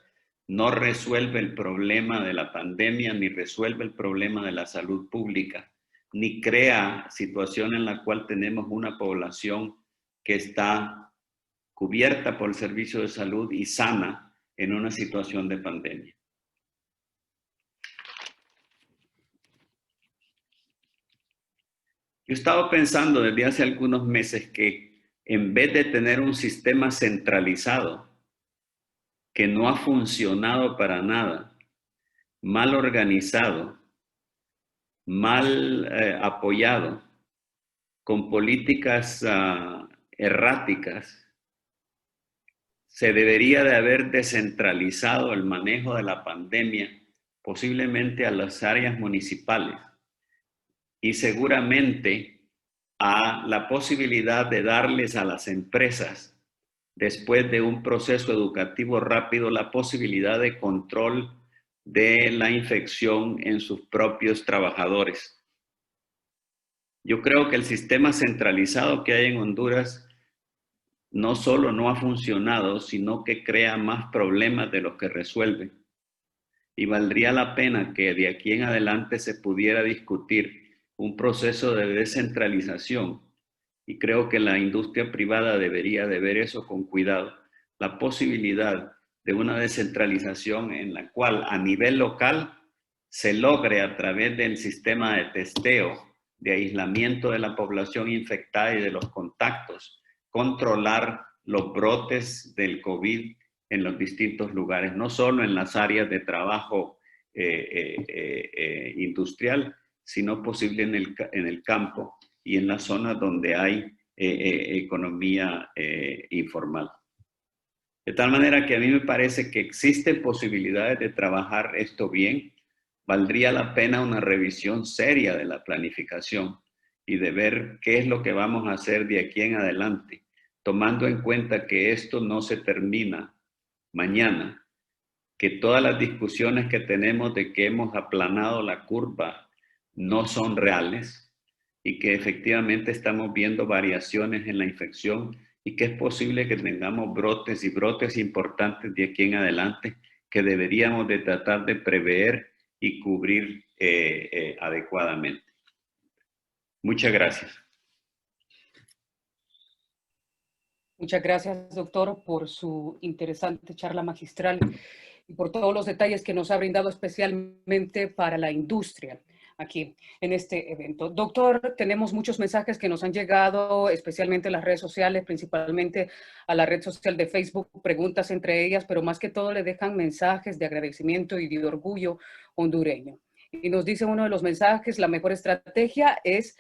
no resuelve el problema de la pandemia, ni resuelve el problema de la salud pública, ni crea situación en la cual tenemos una población que está cubierta por el servicio de salud y sana en una situación de pandemia. Yo he estado pensando desde hace algunos meses que en vez de tener un sistema centralizado que no ha funcionado para nada, mal organizado, mal apoyado, con políticas erráticas, se debería de haber descentralizado el manejo de la pandemia, posiblemente a las áreas municipales y seguramente a la posibilidad de darles a las empresas, después de un proceso educativo rápido, la posibilidad de control de la infección en sus propios trabajadores. Yo creo que el sistema centralizado que hay en Honduras no solo no ha funcionado, sino que crea más problemas de los que resuelve. Y valdría la pena que de aquí en adelante se pudiera discutir un proceso de descentralización. Y creo que la industria privada debería de ver eso con cuidado. La posibilidad de una descentralización en la cual a nivel local se logre a través del sistema de testeo, de aislamiento de la población infectada y de los contactos, controlar los brotes del COVID en los distintos lugares, no solo en las áreas de trabajo industrial, sino posible en el campo y en las zonas donde hay economía informal. De tal manera que a mí me parece que existen posibilidades de trabajar esto bien. Valdría la pena una revisión seria de la planificación y de ver qué es lo que vamos a hacer de aquí en adelante, tomando en cuenta que esto no se termina mañana, que todas las discusiones que tenemos de que hemos aplanado la curva no son reales y que efectivamente estamos viendo variaciones en la infección y que es posible que tengamos brotes y brotes importantes de aquí en adelante que deberíamos de tratar de prever y cubrir adecuadamente. Muchas gracias. Muchas gracias, doctor, por su interesante charla magistral y por todos los detalles que nos ha brindado especialmente para la industria aquí en este evento. Doctor, tenemos muchos mensajes que nos han llegado, especialmente en las redes sociales, principalmente a la red social de Facebook, preguntas entre ellas, pero más que todo le dejan mensajes de agradecimiento y de orgullo hondureño. Y nos dice uno de los mensajes, la mejor estrategia es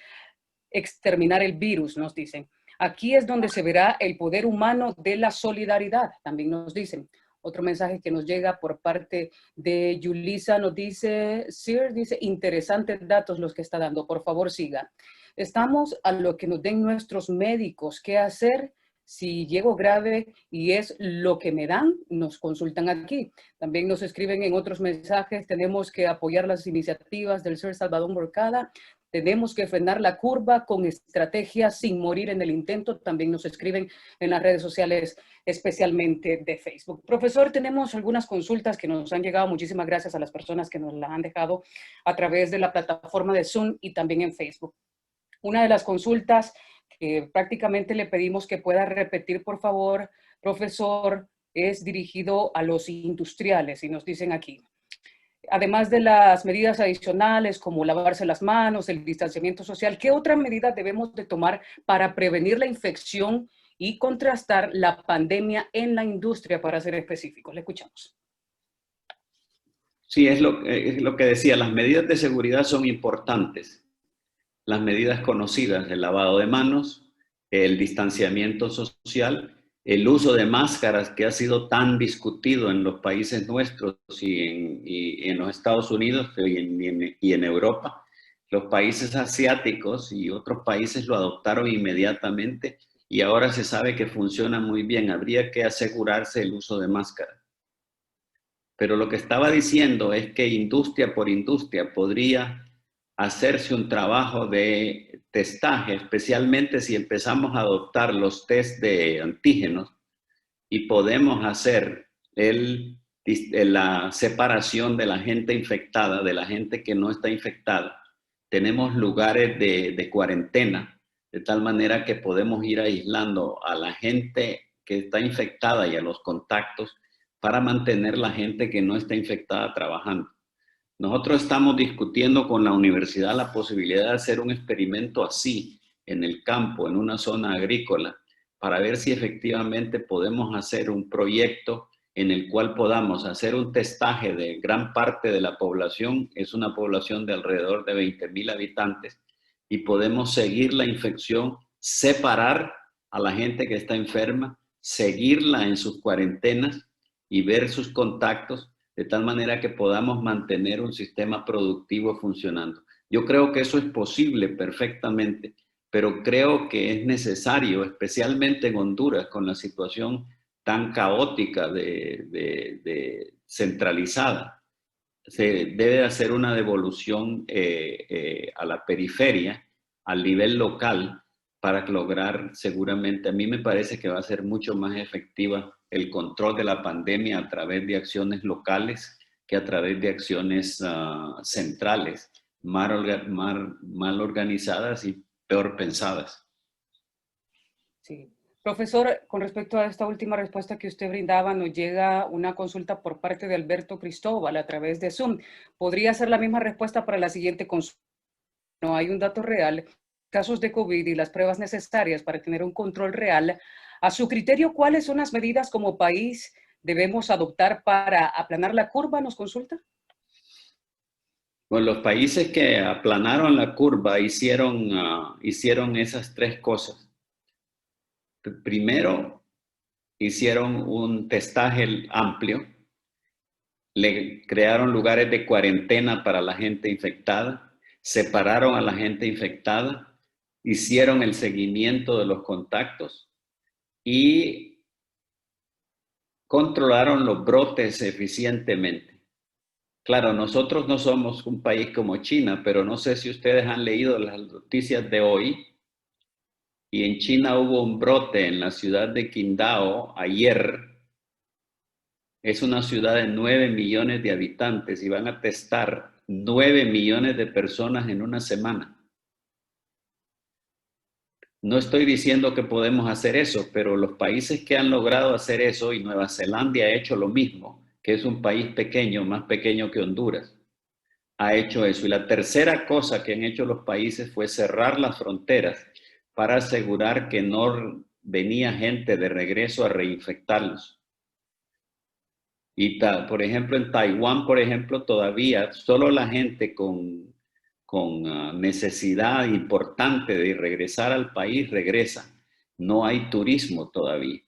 exterminar el virus, nos dicen. Aquí es donde se verá el poder humano de la solidaridad, también nos dicen. Otro mensaje que nos llega por parte de Yulisa nos dice, Sir, dice, interesantes datos los que está dando, por favor siga. Estamos a lo que nos den nuestros médicos, qué hacer si llego grave y es lo que me dan, nos consultan aquí. También nos escriben en otros mensajes, tenemos que apoyar las iniciativas del Sir Salvador Moncada. Tenemos que frenar la curva con estrategias sin morir en el intento. También nos escriben en las redes sociales, especialmente de Facebook. Profesor, tenemos algunas consultas que nos han llegado. Muchísimas gracias a las personas que nos las han dejado a través de la plataforma de Zoom y también en Facebook. Una de las consultas que prácticamente le pedimos que pueda repetir, por favor, profesor, es dirigido a los industriales y nos dicen aquí. Además de las medidas adicionales como lavarse las manos, el distanciamiento social, ¿qué otras medidas debemos de tomar para prevenir la infección y contrastar la pandemia en la industria, para ser específicos? Le escuchamos. Sí, es lo que decía, las medidas de seguridad son importantes. Las medidas conocidas, el lavado de manos, el distanciamiento social, el uso de máscaras que ha sido tan discutido en los países nuestros y en los Estados Unidos y en Europa. Los países asiáticos y otros países lo adoptaron inmediatamente y ahora se sabe que funciona muy bien. Habría que asegurarse el uso de máscaras. Pero lo que estaba diciendo es que industria por industria podría hacerse un trabajo de testaje, especialmente si empezamos a adoptar los test de antígenos y podemos hacer la separación de la gente infectada, de la gente que no está infectada. Tenemos lugares de cuarentena, de tal manera que podemos ir aislando a la gente que está infectada y a los contactos para mantener la gente que no está infectada trabajando. Nosotros estamos discutiendo con la universidad la posibilidad de hacer un experimento así en el campo, en una zona agrícola, para ver si efectivamente podemos hacer un proyecto en el cual podamos hacer un testaje de gran parte de la población. Es una población de alrededor de 20,000 habitantes y podemos seguir la infección, separar a la gente que está enferma, seguirla en sus cuarentenas y ver sus contactos, de tal manera que podamos mantener un sistema productivo funcionando. Yo creo que eso es posible perfectamente, pero creo que es necesario, especialmente en Honduras, con la situación tan caótica de centralizada. Se debe hacer una devolución a la periferia, al nivel local, para lograr seguramente, a mí me parece que va a ser mucho más efectiva el control de la pandemia a través de acciones locales que a través de acciones centrales, mal organizadas y peor pensadas. Sí. Profesor, con respecto a esta última respuesta que usted brindaba, nos llega una consulta por parte de Alberto Cristóbal a través de Zoom. ¿Podría ser la misma respuesta para la siguiente consulta? No hay un dato real, casos de COVID y las pruebas necesarias para tener un control real. A su criterio, ¿cuáles son las medidas como país debemos adoptar para aplanar la curva? ¿Nos consulta? Bueno, los países que aplanaron la curva hicieron esas tres cosas. Primero, hicieron un testaje amplio, le crearon lugares de cuarentena para la gente infectada, separaron a la gente infectada, hicieron el seguimiento de los contactos y controlaron los brotes eficientemente. Claro, nosotros no somos un país como China, pero no sé si ustedes han leído las noticias de hoy. Y en China hubo un brote en la ciudad de Qingdao ayer. Es una ciudad de 9 millones de habitantes y van a testar 9 millones de personas en una semana. No estoy diciendo que podemos hacer eso, pero los países que han logrado hacer eso, y Nueva Zelanda ha hecho lo mismo, que es un país pequeño, más pequeño que Honduras, ha hecho eso. Y la tercera cosa que han hecho los países fue cerrar las fronteras para asegurar que no venía gente de regreso a reinfectarlos. Y por ejemplo, en Taiwán, por ejemplo, todavía solo la gente con necesidad importante de regresar al país regresa. No hay turismo todavía.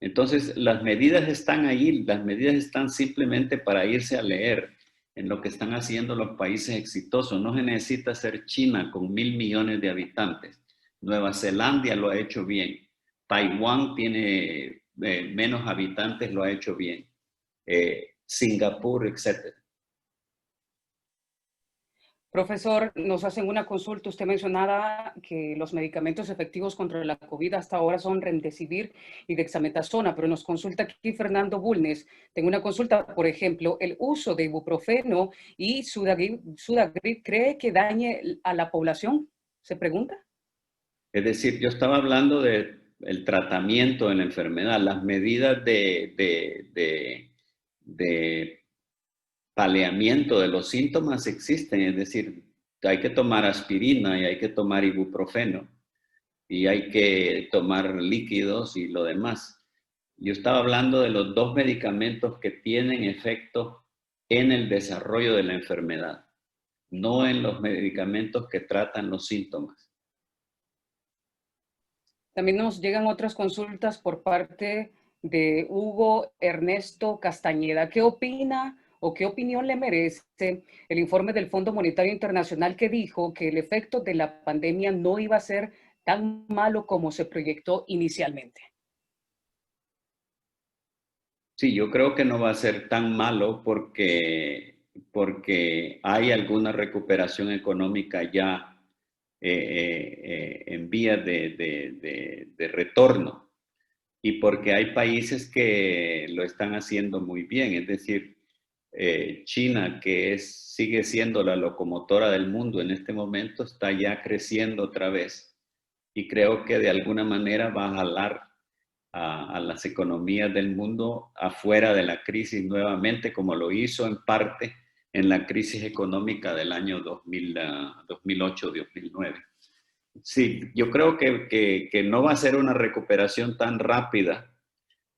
Entonces, las medidas están ahí, las medidas están simplemente para irse a leer en lo que están haciendo los países exitosos. No se necesita ser China con 1,000 millones de habitantes. Nueva Zelanda lo ha hecho bien. Taiwán tiene menos habitantes, lo ha hecho bien. Singapur, etc. Profesor, nos hacen una consulta. Usted mencionaba que los medicamentos efectivos contra la COVID hasta ahora son Remdesivir y Dexametasona, pero nos consulta aquí Fernando Bulnes. Tengo una consulta, por ejemplo, el uso de ibuprofeno y Sudagrip ¿cree que dañe a la población? ¿Se pregunta? Es decir, yo estaba hablando del tratamiento de la enfermedad, las medidas de paliamiento de los síntomas existen, es decir, hay que tomar aspirina y hay que tomar ibuprofeno y hay que tomar líquidos y lo demás. Yo estaba hablando de los dos medicamentos que tienen efecto en el desarrollo de la enfermedad, no en los medicamentos que tratan los síntomas. También nos llegan otras consultas por parte de Hugo Ernesto Castañeda. ¿Qué opina o qué opinión le merece el informe del Fondo Monetario Internacional que dijo que el efecto de la pandemia no iba a ser tan malo como se proyectó inicialmente? Sí, yo creo que no va a ser tan malo porque hay alguna recuperación económica ya en vías de retorno y porque hay países que lo están haciendo muy bien, es decir, China, que sigue siendo la locomotora del mundo en este momento, está ya creciendo otra vez y creo que de alguna manera va a jalar a las economías del mundo afuera de la crisis nuevamente, como lo hizo en parte en la crisis económica del año 2008-2009. Sí, yo creo que no va a ser una recuperación tan rápida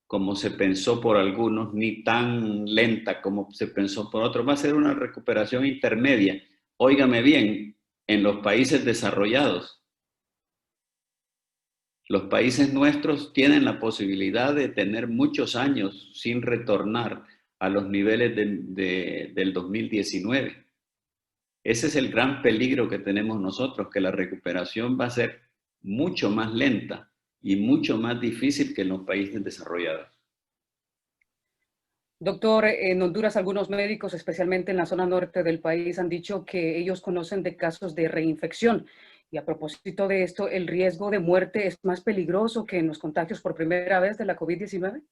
como se pensó por algunos, ni tan lenta como se pensó por otros. Va a ser una recuperación intermedia. Óigame bien, en los países desarrollados. Los países nuestros tienen la posibilidad de tener muchos años sin retornar a los niveles del 2019. Ese es el gran peligro que tenemos nosotros, que la recuperación va a ser mucho más lenta y mucho más difícil que en los países desarrollados. Doctor, en Honduras algunos médicos, especialmente en la zona norte del país, han dicho que ellos conocen de casos de reinfección. Y a propósito de esto, ¿el riesgo de muerte es más peligroso que en los contagios por primera vez de la COVID-19?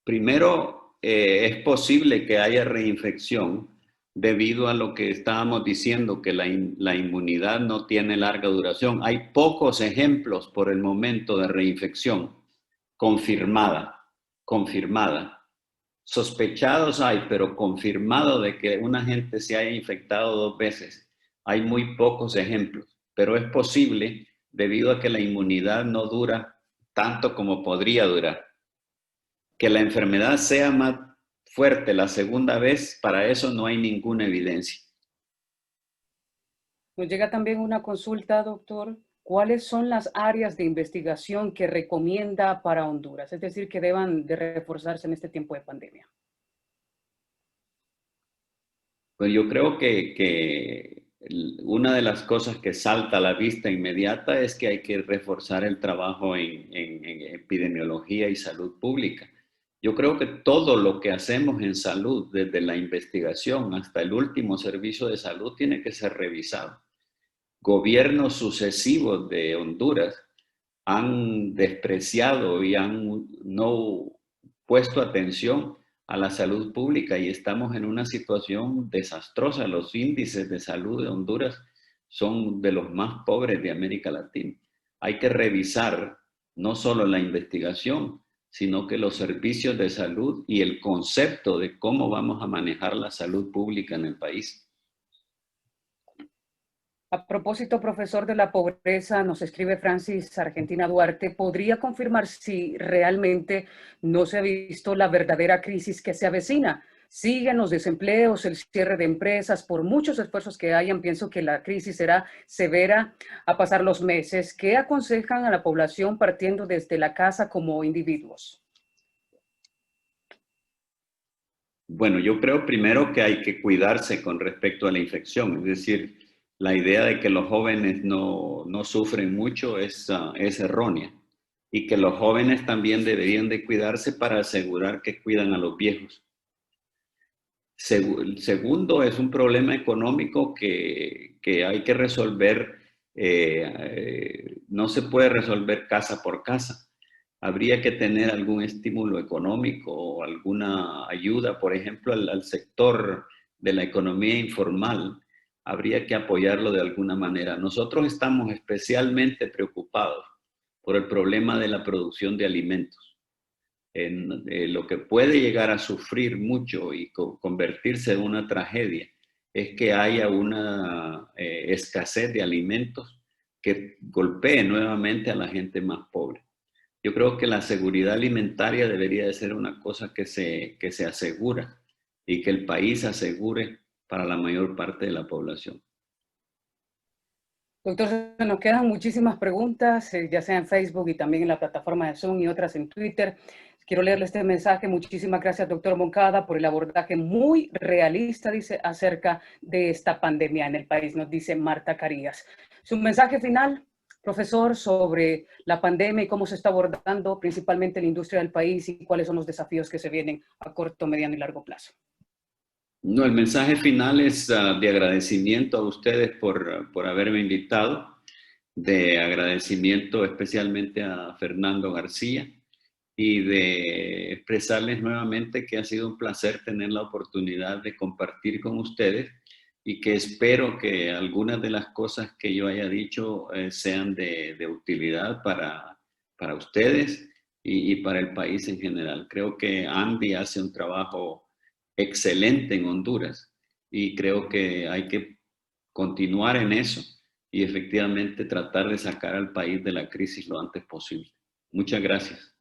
Primero, es posible que haya reinfección debido a lo que estábamos diciendo, que la inmunidad no tiene larga duración. Hay pocos ejemplos por el momento de reinfección confirmada. Sospechados hay, pero confirmado de que una gente se haya infectado 2 veces. Hay muy pocos ejemplos, pero es posible debido a que la inmunidad no dura tanto como podría durar. Que la enfermedad sea más fuerte la segunda vez, para eso no hay ninguna evidencia. Nos llega también una consulta, doctor. ¿Cuáles son las áreas de investigación que recomienda para Honduras? Es decir, que deban de reforzarse en este tiempo de pandemia. Pues yo creo que una de las cosas que salta a la vista inmediata es que hay que reforzar el trabajo en epidemiología y salud pública. Yo creo que todo lo que hacemos en salud, desde la investigación hasta el último servicio de salud, tiene que ser revisado. Gobiernos sucesivos de Honduras han despreciado y han no puesto atención a la salud pública y estamos en una situación desastrosa. Los índices de salud de Honduras son de los más pobres de América Latina. Hay que revisar no solo la investigación, sino que los servicios de salud y el concepto de cómo vamos a manejar la salud pública en el país. A propósito, profesor, de la pobreza, nos escribe Francis Argentina Duarte, ¿podría confirmar si realmente no se ha visto la verdadera crisis que se avecina? Siguen los desempleos, el cierre de empresas, por muchos esfuerzos que hayan, pienso que la crisis será severa a pasar los meses. ¿Qué aconsejan a la población partiendo desde la casa como individuos? Bueno, yo creo primero que hay que cuidarse con respecto a la infección, es decir, la idea de que los jóvenes no sufren mucho es errónea y que los jóvenes también deberían de cuidarse para asegurar que cuidan a los viejos. Segundo, es un problema económico que hay que resolver, no se puede resolver casa por casa. Habría que tener algún estímulo económico o alguna ayuda, por ejemplo, al sector de la economía informal. Habría que apoyarlo de alguna manera. Nosotros estamos especialmente preocupados por el problema de la producción de alimentos. lo que puede llegar a sufrir mucho y convertirse en una tragedia es que haya una escasez de alimentos que golpee nuevamente a la gente más pobre. Yo creo que la seguridad alimentaria debería de ser una cosa que se asegura y que el país asegure para la mayor parte de la población. Doctor, nos quedan muchísimas preguntas, ya sea en Facebook y también en la plataforma de Zoom y otras en Twitter. Quiero leerle este mensaje. Muchísimas gracias, doctor Moncada, por el abordaje muy realista, dice, acerca de esta pandemia en el país, nos dice Marta Carías. Su mensaje final, profesor, sobre la pandemia y cómo se está abordando principalmente la industria del país y cuáles son los desafíos que se vienen a corto, mediano y largo plazo. No, el mensaje final es de agradecimiento a ustedes por haberme invitado, de agradecimiento especialmente a Fernando García y de expresarles nuevamente que ha sido un placer tener la oportunidad de compartir con ustedes y que espero que algunas de las cosas que yo haya dicho sean de utilidad para ustedes y para el país en general. Creo que Andy hace un trabajo excelente en Honduras y creo que hay que continuar en eso y efectivamente tratar de sacar al país de la crisis lo antes posible. Muchas gracias.